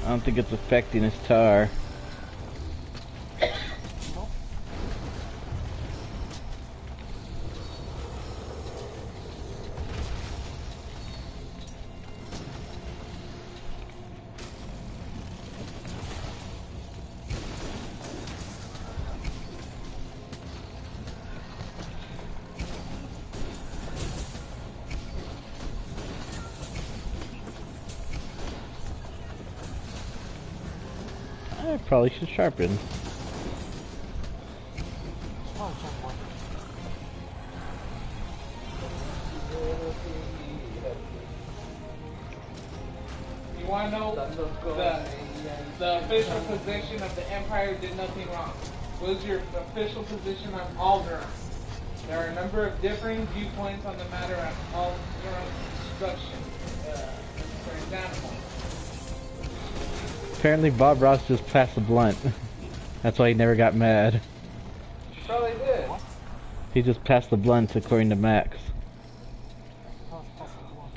I don't think it's affecting his tar. I probably should sharpen. Probably shouldn't work. You want to know the official position of the Empire did nothing wrong? What is your official position on Alderaan? There are a number of differing viewpoints on the matter of Alderaan's destruction. For example, Apparently Bob Ross just passed the blunt. That's why he never got mad. Probably did. He just passed the blunt according to Max. That was possible.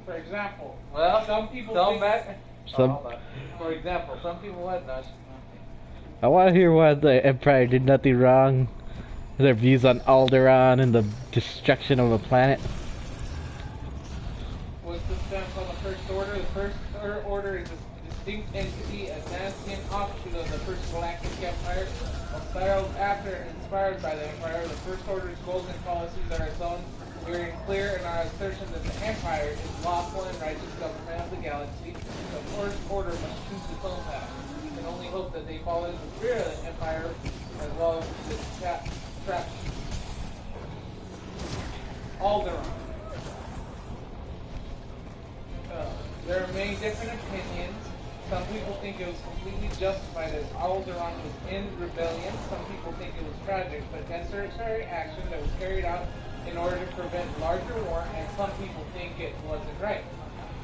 for example, Well, some people tell think, back. Some- hold on. for example, some people what? No, I want to hear why the Empire did nothing wrong. Their views on Alderaan and the destruction of a planet. what's the stance on the First Order? The First Order is a distinct entity, a Nazian offshoot of the First Galactic Empire. Inspired by the Empire, the First Order's goals and policies are its own. We are clear in our assertion that the Empire is lawful and righteous government of the galaxy. The First Order must choose its own path. We can only hope that they follow the spirit of the Empire as well as the trap. Alderaan. There are many different opinions. Some people think it was completely justified as Alderaan was in rebellion. Some people think it was tragic, but necessary action that was carried out in order to prevent larger war, and some people think it wasn't right.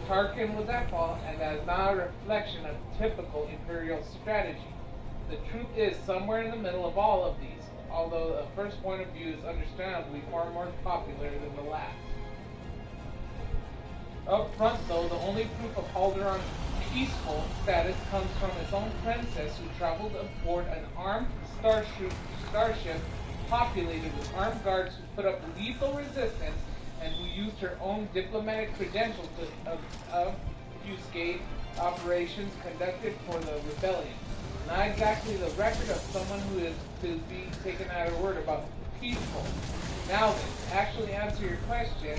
Tarkin was at fault, and that is not a reflection of typical Imperial strategy. The truth is somewhere in the middle of all of these, although the first point of view is understandably far more popular than the last. Up front, though, the only proof of Alderaan's peaceful status comes from his own princess, who traveled aboard an armed starship populated with armed guards who put up lethal resistance and who used her own diplomatic credentials to obfuscate operations conducted for the rebellion. Not exactly the record of someone who is to be taken at her word about peaceful. Now then, to actually answer your question,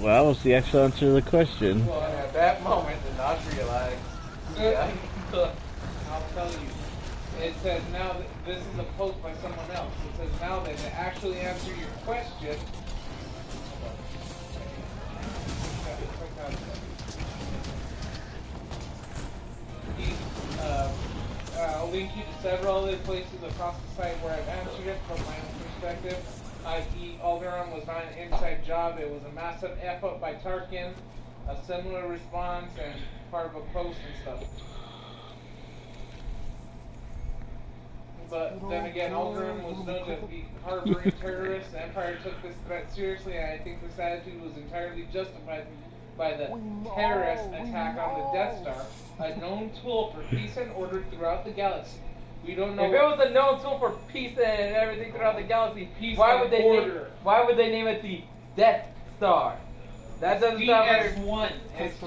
Well, what's the actual answer to the question? well, at that moment, did not realize. I'll tell you. It says now that this is a post by someone else. It says now that to actually answer your question. I'll link you to several other places across the site where I've answered it from my own perspective. I.e., Alderaan was not an inside job. It was a massive F-up by Tarkin, a similar response, and part of a post and stuff. But then again, Alderaan was known to be harboring terrorists. The Empire took this threat seriously, and I think this attitude was entirely justified by the terrorist attack on the Death Star, a known tool for peace and order throughout the galaxy. We don't know. If it was a known tool for peace and everything throughout the galaxy, Peace why and would they order. why would they name it the Death Star? That doesn't sound very. DS1. It's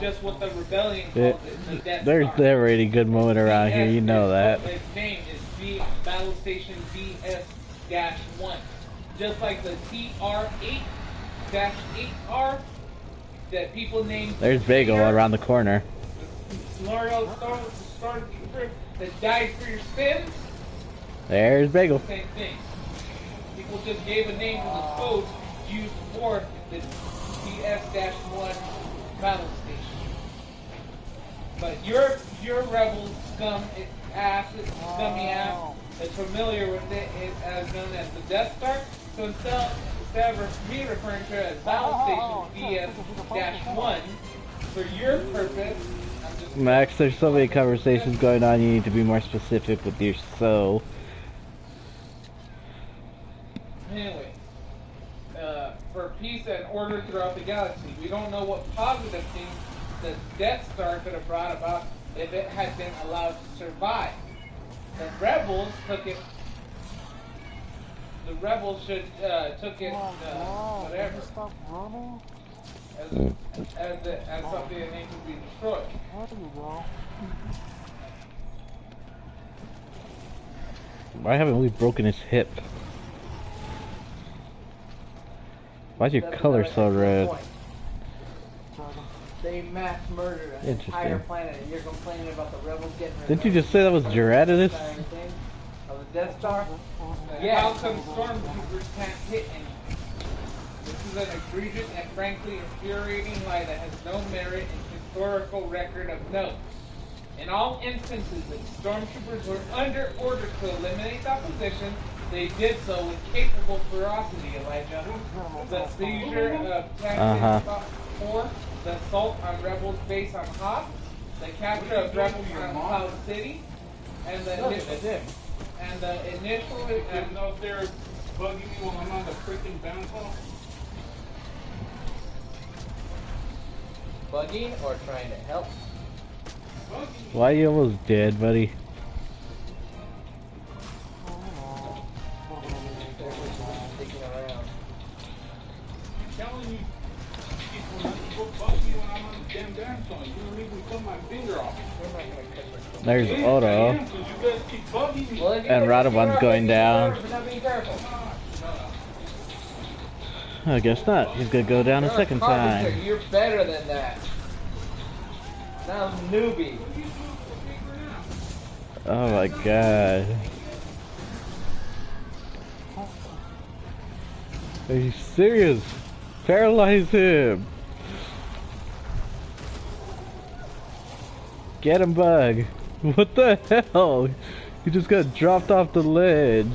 just what the rebellion Yeah, calls it. The Death There's Star. never any good moment around here, you know that. Its name is the Battle Station DS-1. Just like the TR-8-8R that people named. There's Bagel Peter, around the corner. Loyal Stormtrooper that died for your sins. There's Bagel. Same thing. People just gave a name to the codes used for the DS-1 battle station. But your rebel scummy ass is familiar with it as known as the Death Star. So instead of me referring to it as battle station DS-1, for your purpose, I'm just Max, there's so many conversations going on, you need to be more specific with your so. Anyway, for peace and order throughout the galaxy, we don't know what positive things the Death Star could have brought about if it had been allowed to survive. The rebels took it. The rebels took it whatever as something that needs to be destroyed. Why haven't we broken his hip? Why's your That's color another so red? point. They mass murdered an Interesting. entire planet, and you're complaining about the rebels getting rid Didn't you of just say that was Gerardus? entire thing of the Death Star? Yeah. How come stormtroopers can't hit anything? This is an egregious and frankly infuriating lie that has no merit in historical record of note. In all instances that stormtroopers were under orders to eliminate the opposition, they did so with capable ferocity, Elijah. The seizure of Tanzania 4, the assault on rebels' base on Hoth, the capture of rebels on Cloud City, and the And the initial And out there bugging me while I'm on the freaking bounce hall. bugging or trying to help. Bugging me. Why you almost dead, buddy? Sticking around. Telling you people not to go bug me when I'm on the damn dance hall. You don't even cut my finger off. We're not gonna catch There's Yes, I Odo. am, 'cause you guys keep bugging me. Well, if you And take Radovan's your finger off, going then down. you're not being careful. I guess not. He's gonna go down a You're second carpenter. time. You're better than that. Now newbie. Oh my god. Are you serious? Paralyze him. Get him, Bug. What the hell? He just got dropped off the ledge.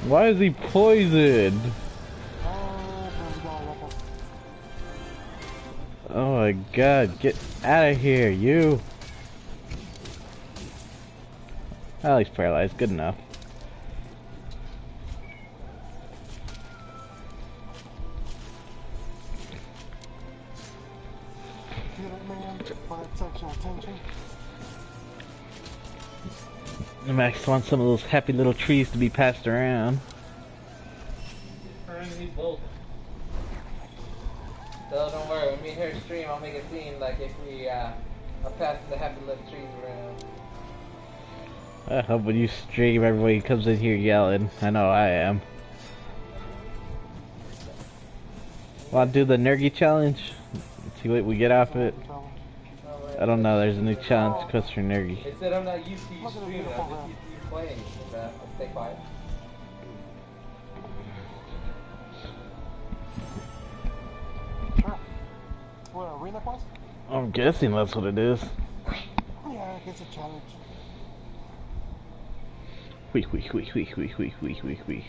Why is he poisoned? Oh my god, get out of here, you! Well, he's paralyzed, good enough. Get it, man, for that sexual attention. Max wants some of those happy little trees to be passed around. Turn these both. So don't worry, when me and her stream, I'll make it seem like if we are passing the happy little trees around. I hope when you stream, everybody comes in here yelling. I know I am. Want to do the Nergy challenge? See what we get off it. I don't know. There's a new challenge because for Nergy. It said I'm not used to you streaming, I'm just used to you playing. Let's stay quiet. Sure. What, arena quest? I'm guessing that's what it is. Yeah, it's a challenge. Wee wee wee wee wee wee wee wee wee.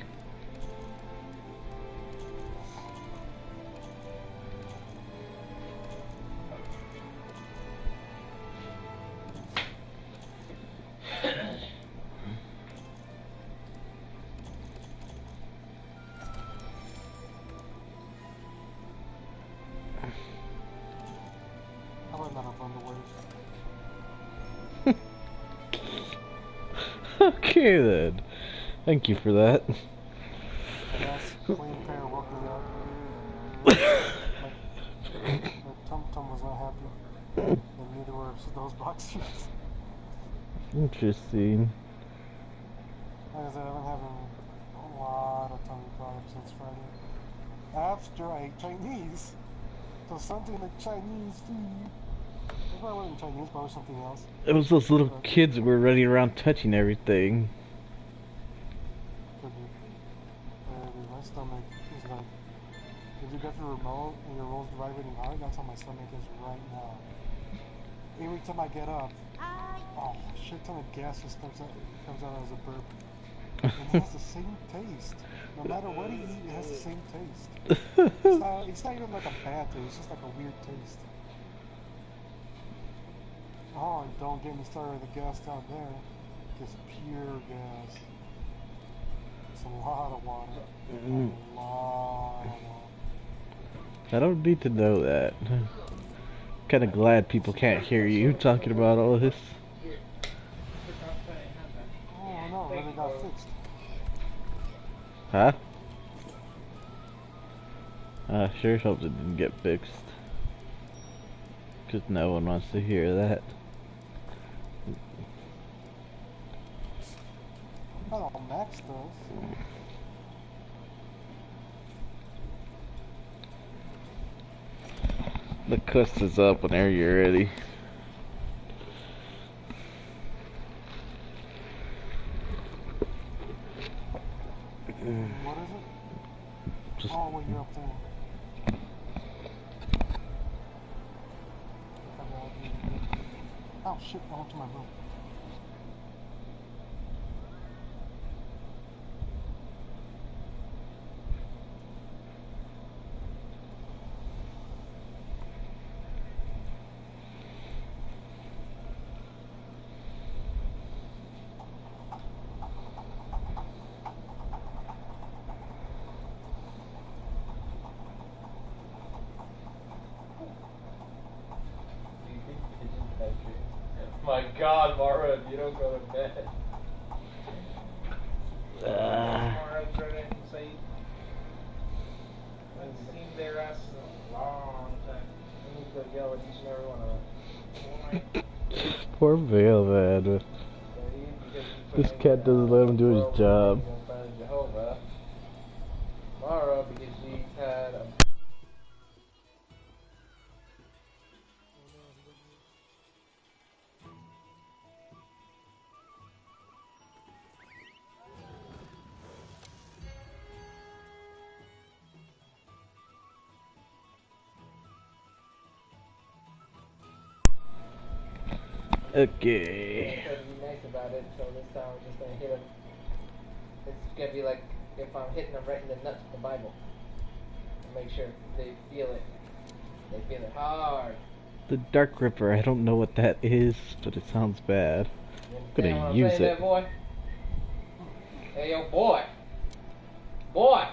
I would not have fun to wait. Okay then. Thank you for that. Yes, clean pair woke me up. The Tum was not happy. And neither were those boxers. Interesting. Like I said, I've been having a lot of tummy problems since Friday. After I ate Chinese. So something like Chinese food. It probably wasn't Chinese, but it was something else. It was those little kids that were running around touching everything. Could be. My stomach is like, if you got the remote and your rolls vibrating hard, that's how my stomach is right now. Every time I get up, oh, shit ton of gas just comes out as a burp. And it has the same taste. No matter what you eat, it has the same taste. It's not even like a bad taste, it's just like a weird taste. Oh, and don't get me started with the gas down there. It's pure gas. It's a lot of water. A lot of water. I don't need to know that. Kind of glad people can't hear you talking about all this. Oh no, really got fixed. Huh? I sure hope it didn't get fixed. Because no one wants to hear that. Not all Max does. The quest is up whenever you're ready. What is it? Just Oh, wait, you're up there. Oh shit, I went to my room. My God, Mara, if you don't go to bed. Mara, Jordan, and Saeed. I've seen their asses a long time. I need to yell at each and every one of them. Poor Vale, man. This cat doesn't let him do his job. Jehovah. Mara, because she had a Okay. trying to be nice about it, so this time I'm just gonna hit him. It's gonna be like if I'm hitting them right in the nuts with the Bible. And make sure they feel it. They feel it hard. The Dark Ripper, I don't know what that is, but it sounds bad. You I'm gonna understand what I'm use saying it. there, boy? Hey, yo, boy. Boy.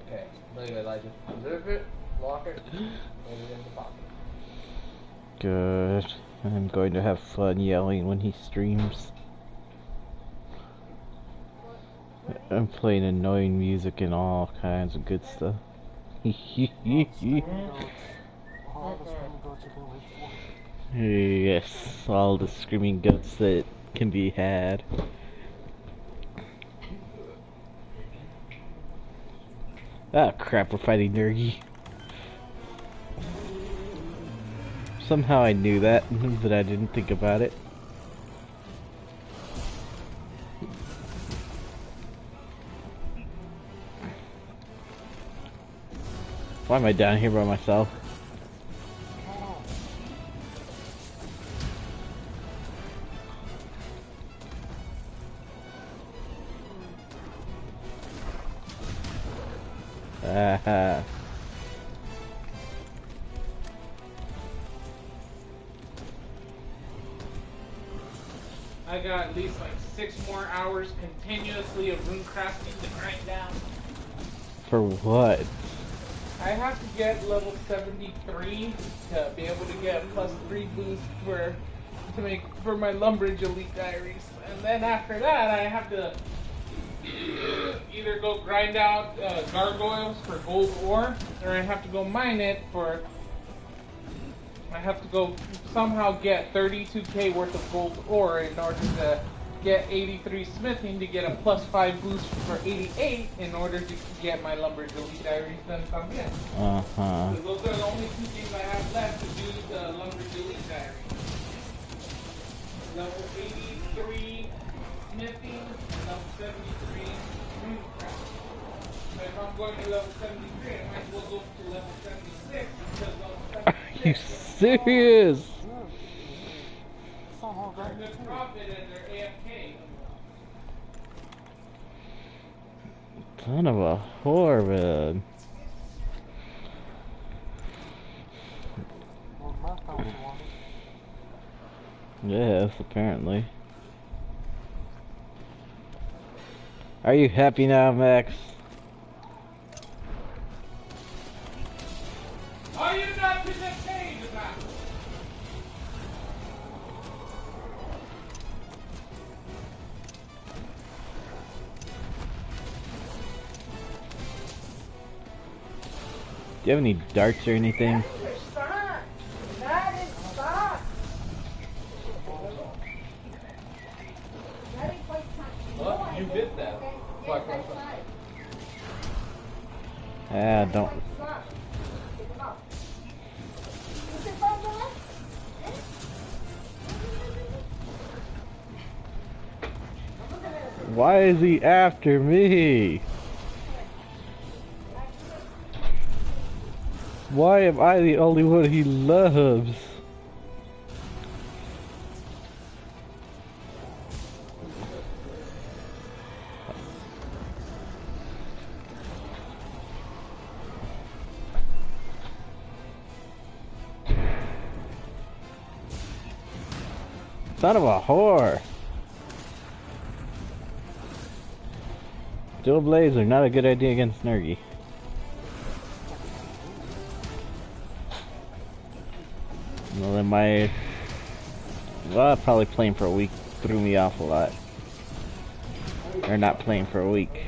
Okay, look at it, Elijah. Zip it, lock it, put it in the pocket. Good. I'm going to have fun yelling when he streams. I'm playing annoying music and all kinds of good stuff. All the screaming goats you can wish for. Yes, all the screaming goats that can be had. Ah, crap, we're fighting Nergi. Somehow I knew that, but I didn't think about it. Why am I down here by myself? Ah. I got at least like 6 more hours continuously of rune crafting to grind down. For what? I have to get level 73 to be able to get +3 boost to make for my Lumbridge Elite Diaries, and then after that I have to either go grind out gargoyles for gold ore, or I have to go mine it for. I have to go somehow get 32k worth of gold ore in order to get 83 smithing to get a +5 boost for 88 in order to get my Lumbridge Elite Diaries done again. Uh-huh. So those are the only 2 things I have left to do the Lumbridge Elite Diary. Level 83 smithing and level 73 rune craft. So if I'm going to level 73, I might as well go to level 76 because level 76 Are you serious? Somehow are that good profit and they're AFK. Son of a whore, man. well, Mark got what you wanted. Yes, apparently. Are you happy now, Max? Are you not to the page about? Do you have any darts or anything? Well, you did that. Ah, don't. Why is he after me? Why am I the only one he loves? Son of a whore! Dual blades are not a good idea against Nergi. Well, then probably playing for a week threw me off a lot. Or not playing for a week.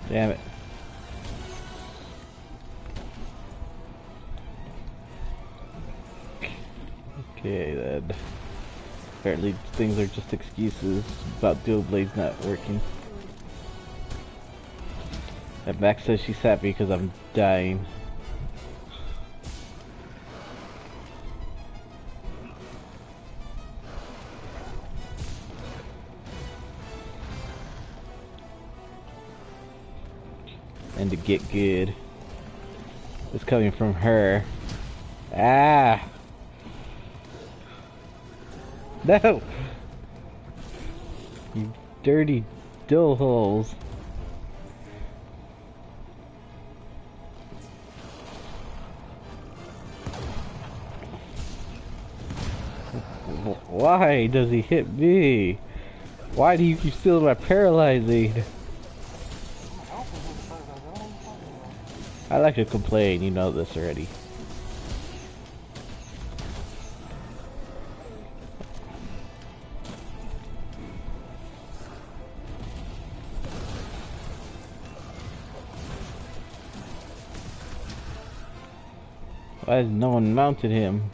Damn it. Okay then. Apparently things are just excuses about Dual Blades not working. And Max says she's happy because I'm dying. And to get good. It's coming from her. Ah! No! You dirty dill holes. Why does he hit me? Why do you keep stealing my paralyzing? I like to complain, you know this already. Why has no one mounted him?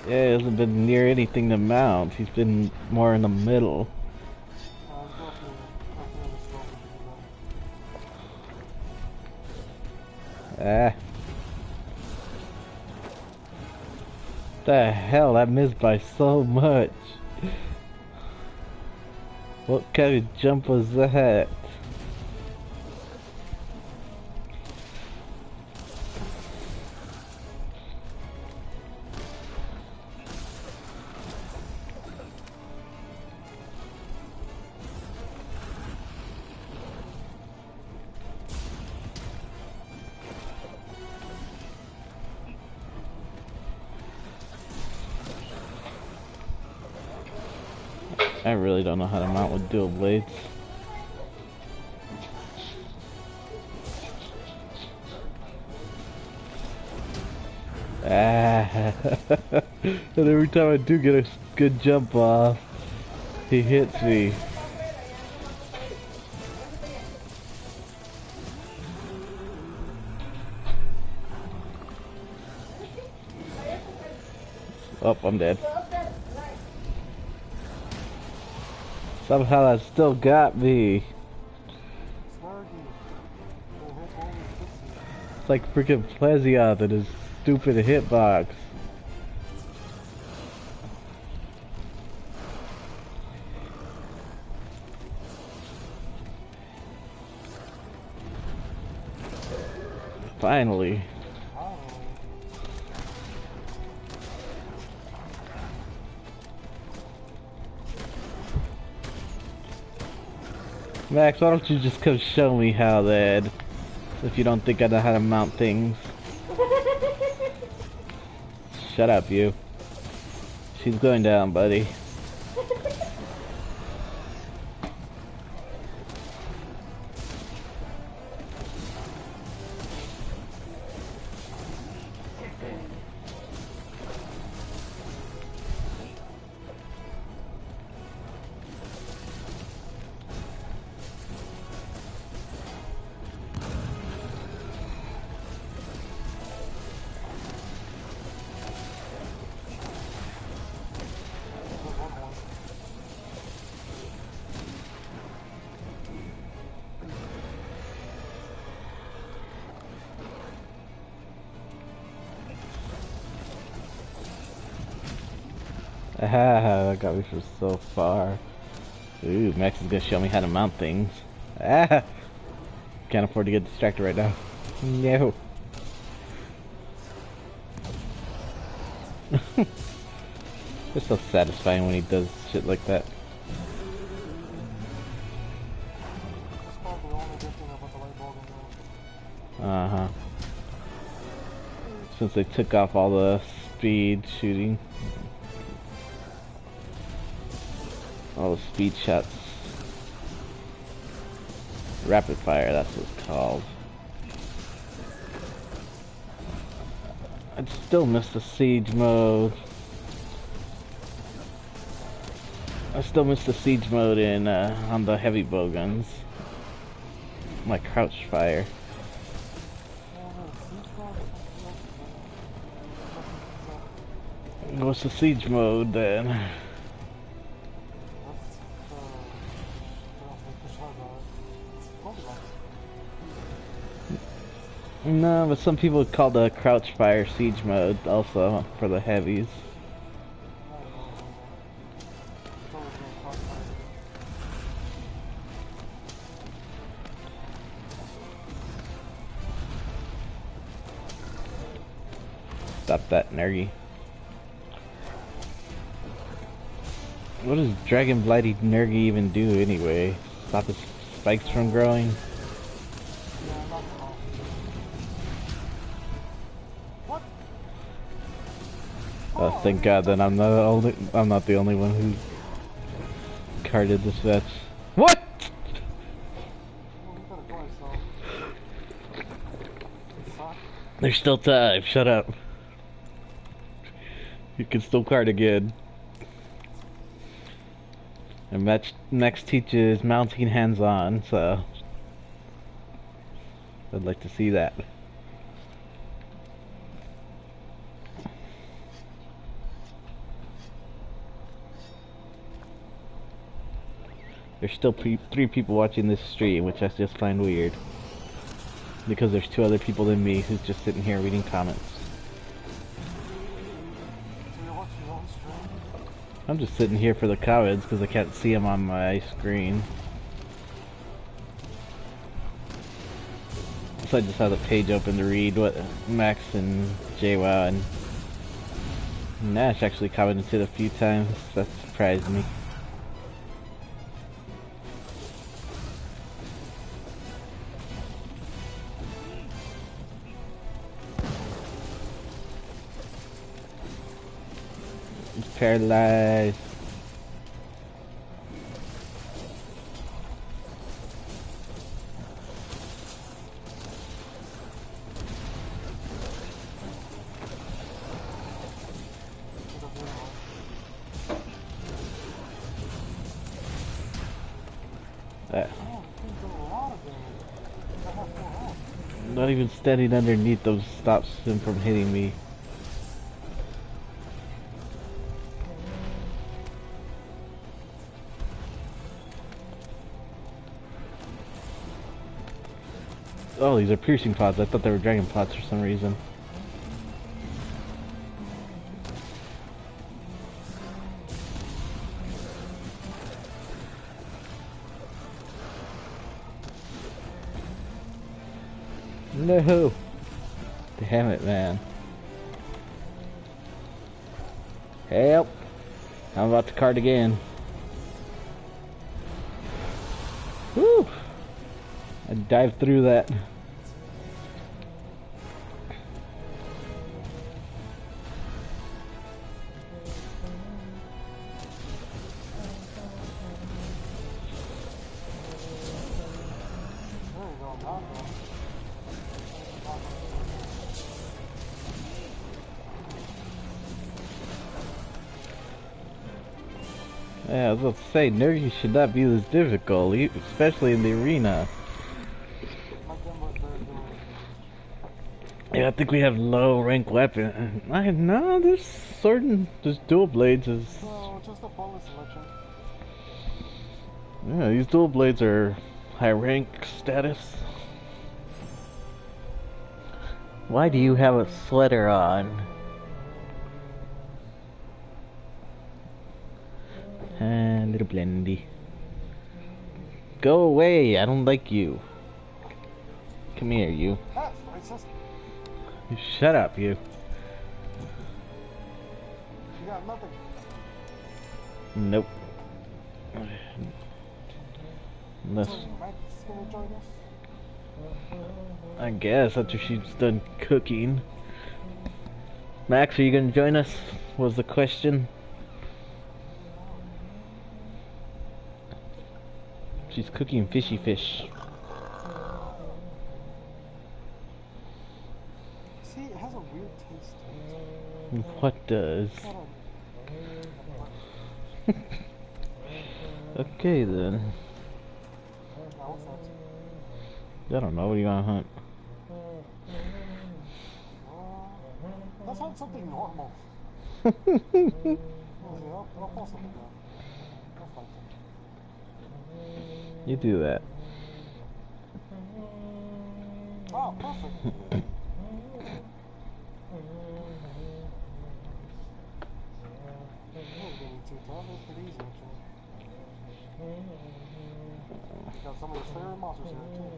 Yeah, he hasn't been near anything to mount. He's been more in the middle. Ah. The hell, I missed by so much. What kind of jump was that? I really don't know how to mount with dual blades. Ah. And every time I do get a good jump off, he hits me. Oh, I'm dead. Somehow that still got me. It's like freaking Plesioth and his stupid hitbox. Finally. Max, why don't you just come show me how then? If you don't think I know how to mount things. Shut up, you. She's going down, buddy. Ah, that got me from so far. Ooh, Max is gonna show me how to mount things. Ah! Can't afford to get distracted right now. No. It's so satisfying when he does shit like that. That's probably the only good thing about the light bulb in there. Uh-huh. Since they took off all the speed shooting. All the speed shots. Rapid fire, that's what it's called. I'd still miss the siege mode. I still miss the siege mode in on the heavy bow guns. Like crouch fire. What's the siege mode then? That's No, but some people call the crouch fire siege mode also for the heavies. Stop that, Nergy. What does Dragon Blighty Nergy even do anyway? Stop his spikes from growing? Oh, thank God that I'm not the only one who carded this fetch. What? There's still time. Shut up. You can still card again. And next teaches mounting hands-on, so I'd like to see that. There's still 3 people watching this stream, which I just find weird. Because there's 2 other people than me who's just sitting here reading comments. I'm just sitting here for the comments because I can't see them on my screen. So I just have the page open to read what Max and JWoww and Nash actually commented a few times. That surprised me. Paralyzed. Not even standing underneath those stops him from hitting me. Oh, these are piercing pods. I thought they were dragon pods for some reason. No! Damn it, man. Help! I'm about to card again. Woo! I dived through that. Yeah, I was about to say, Nergy should not be this difficult, especially in the arena. Yeah, I think we have low rank weapon. No, there's dual blades is. No, just a bullet selection. Yeah, these dual blades are high rank status. Why do you have a sweater on? Little blendy. Go away, I don't like you. Come here, you. That's racist. Shut up, you. You got nothing. Nope. Unless, So Max is gonna join us? I guess, after she's done cooking. Max, are you gonna join us? Was the question. She's cooking fishy fish. See, it has a weird taste to it. What does? It's not Okay then. now what's that? I don't know. What are you gonna hunt? Let's hunt something normal. I'll pull something down. I'll find something. You do that. Oh, perfect. Pretty easy, actually. Got some of the favorite monsters here, too.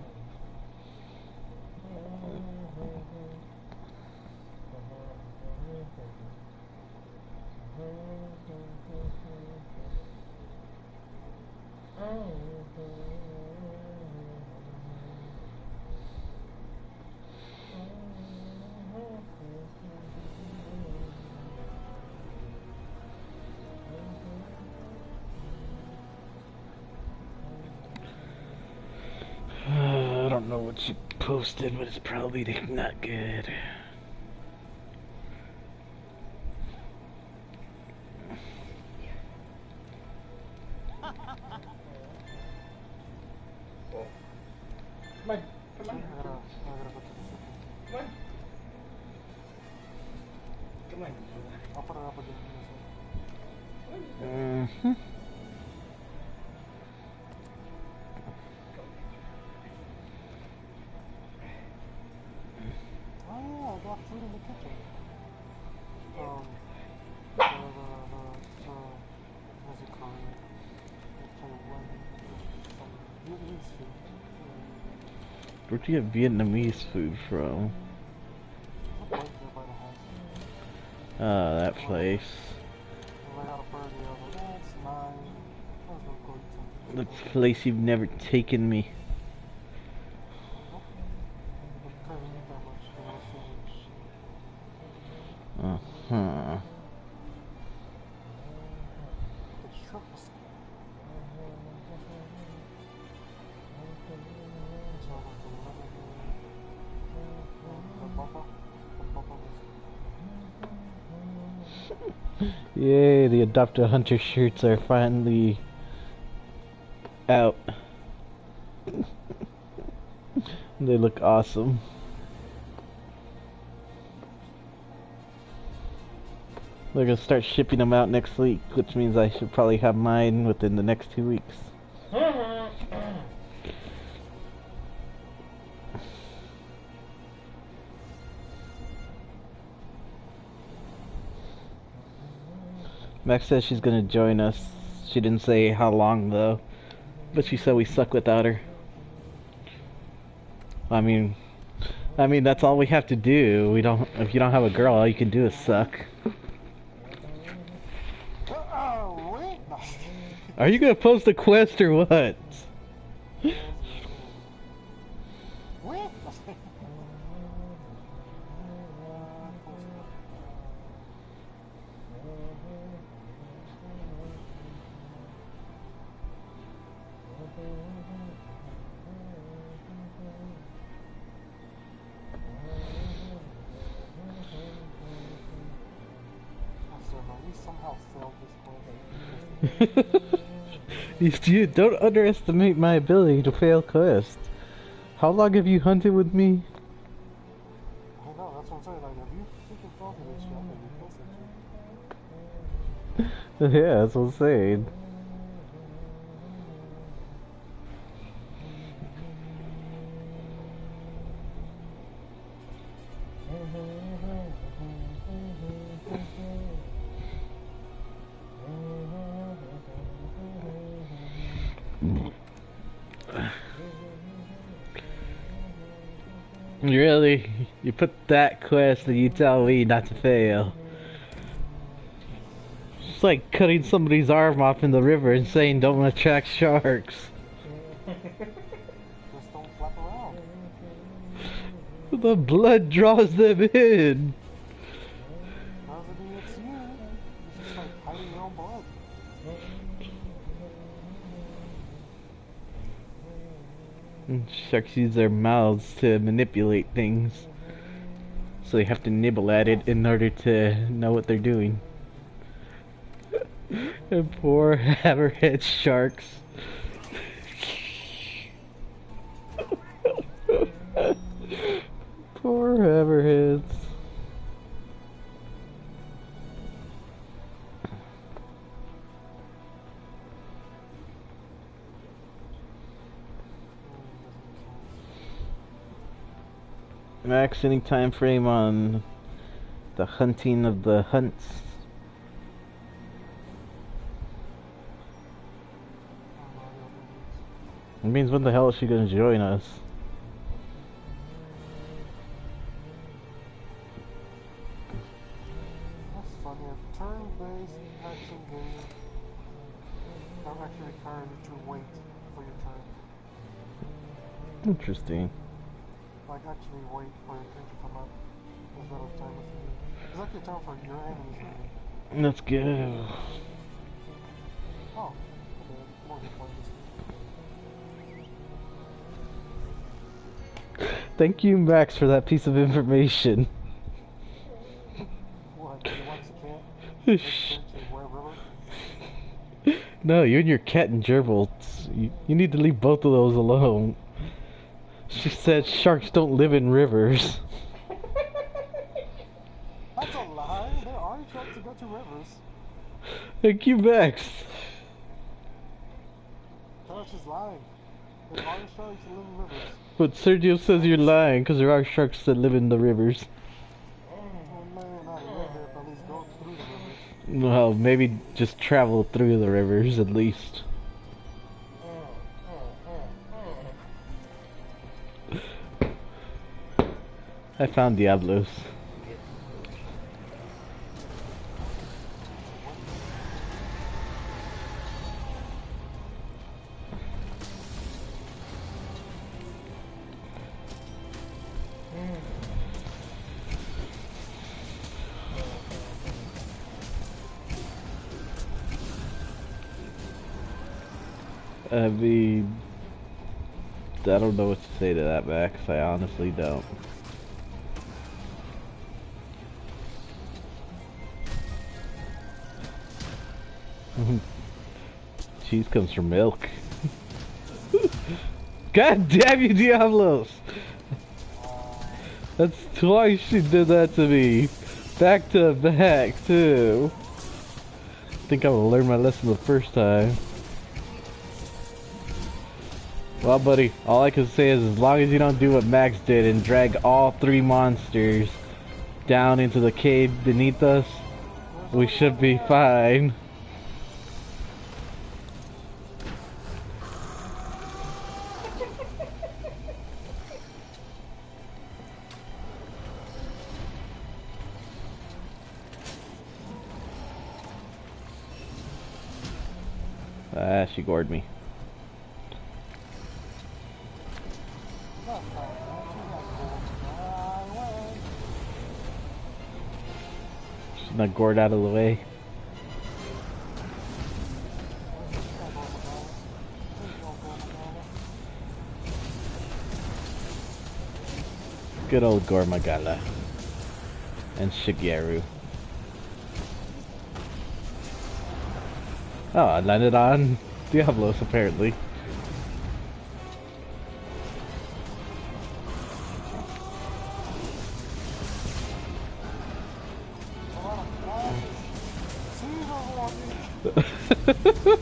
I don't know what she posted, but it's probably not good. Come on. Come on. I gotta go to the second. Come on. Come on. I'll put it up again in a second. Mm-hmm. Oh yeah, I got food in the kitchen. What's it called? I'll tell you when. Some Vietnamese food. Where'd you get Vietnamese food from? There's a place there by the house. Ah, that place. And I got a burger, I was like, that's nice. I was gonna go eat something. The place you've never taken me. Nope. I couldn't eat that much because I was feeling shit. Uh-huh. The shrimp was good. So was the liver good. The bubba. The bubba was good. Yay, the Adopt a Hunter shirts are finally out. They look awesome. They're gonna start shipping them out next week, which means I should probably have mine within the next 2 weeks. Max says she's gonna join us. She didn't say how long though, but she said we suck without her. I mean that's all we have to do. We don't. If you don't have a girl, all you can do is suck. Oh, wait. No. Are you gonna post a quest or what? Wait. We somehow failed this quest. You don't underestimate my ability to fail quests. How long have you hunted with me? I know, that's what I'm saying. Like, have you freaking thought of this shit? Like, you Yeah, that's what I'm saying. Really? You put that quest and you tell me not to fail. It's like cutting somebody's arm off in the river and saying don't attract sharks. Just don't flap around. The blood draws them in. Doesn't mean it's you. It's just like hiding your own blood. And sharks use their mouths to manipulate things. So they have to nibble at it in order to know what they're doing. And poor hammerhead sharks. Poor hammerheads. Max, any time frame on the hunting of the hunts? It means when the hell is she gonna join us? That's funny. A turn-based action game that actually requires you to wait for your turn. Interesting. Like actually wait for your turn to come up instead of time with you. It's like your turn for your enemies. Maybe. Let's go. Oh, okay. More than one. Thank you, Max, for that piece of information. What? You want to can't? Shh. Where river? No, you and your cat and gerbils. You need to leave both of those alone. She said sharks don't live in rivers. That's a lie. There are sharks that go to rivers. Thank you, Max. Josh is lying. There are sharks that live in rivers. But Sergio says you're lying because there are sharks that live in the rivers. Well, maybe not live there, but at least go through the rivers. Well, maybe just travel through the rivers at least. I found Diablos. I mean, I don't know what to say to that, Max. I honestly don't. Cheese comes from milk. God damn you, Diablos! That's twice she did that to me. Back to back, too. I think I'm gonna learn my lesson the first time. Well, buddy, all I can say is as long as you don't do what Max did and drag all three monsters down into the cave beneath us, we should be fine. Ah, she gored me. She's not gored out of the way. Good old Gormagala. And Shigeru. Oh, I landed on Diablos apparently.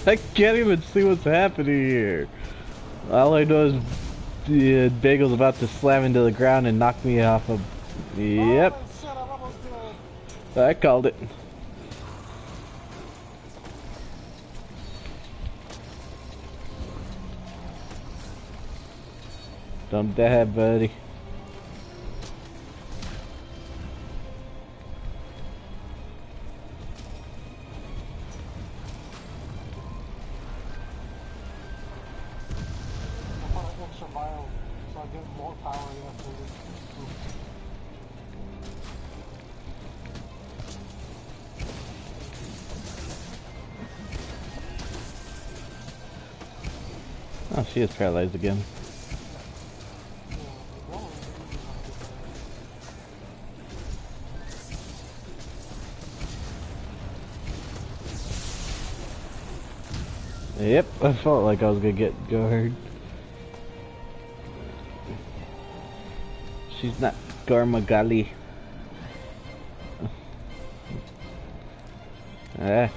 I can't even see what's happening here. All I know is Bagel's about to slam into the ground and knock me off of... Yep. I called it. Don't die, buddy. get more power after this. Oh, she is paralyzed again. Yep, I felt like I was gonna get guard. She's not Garmagali. Ah.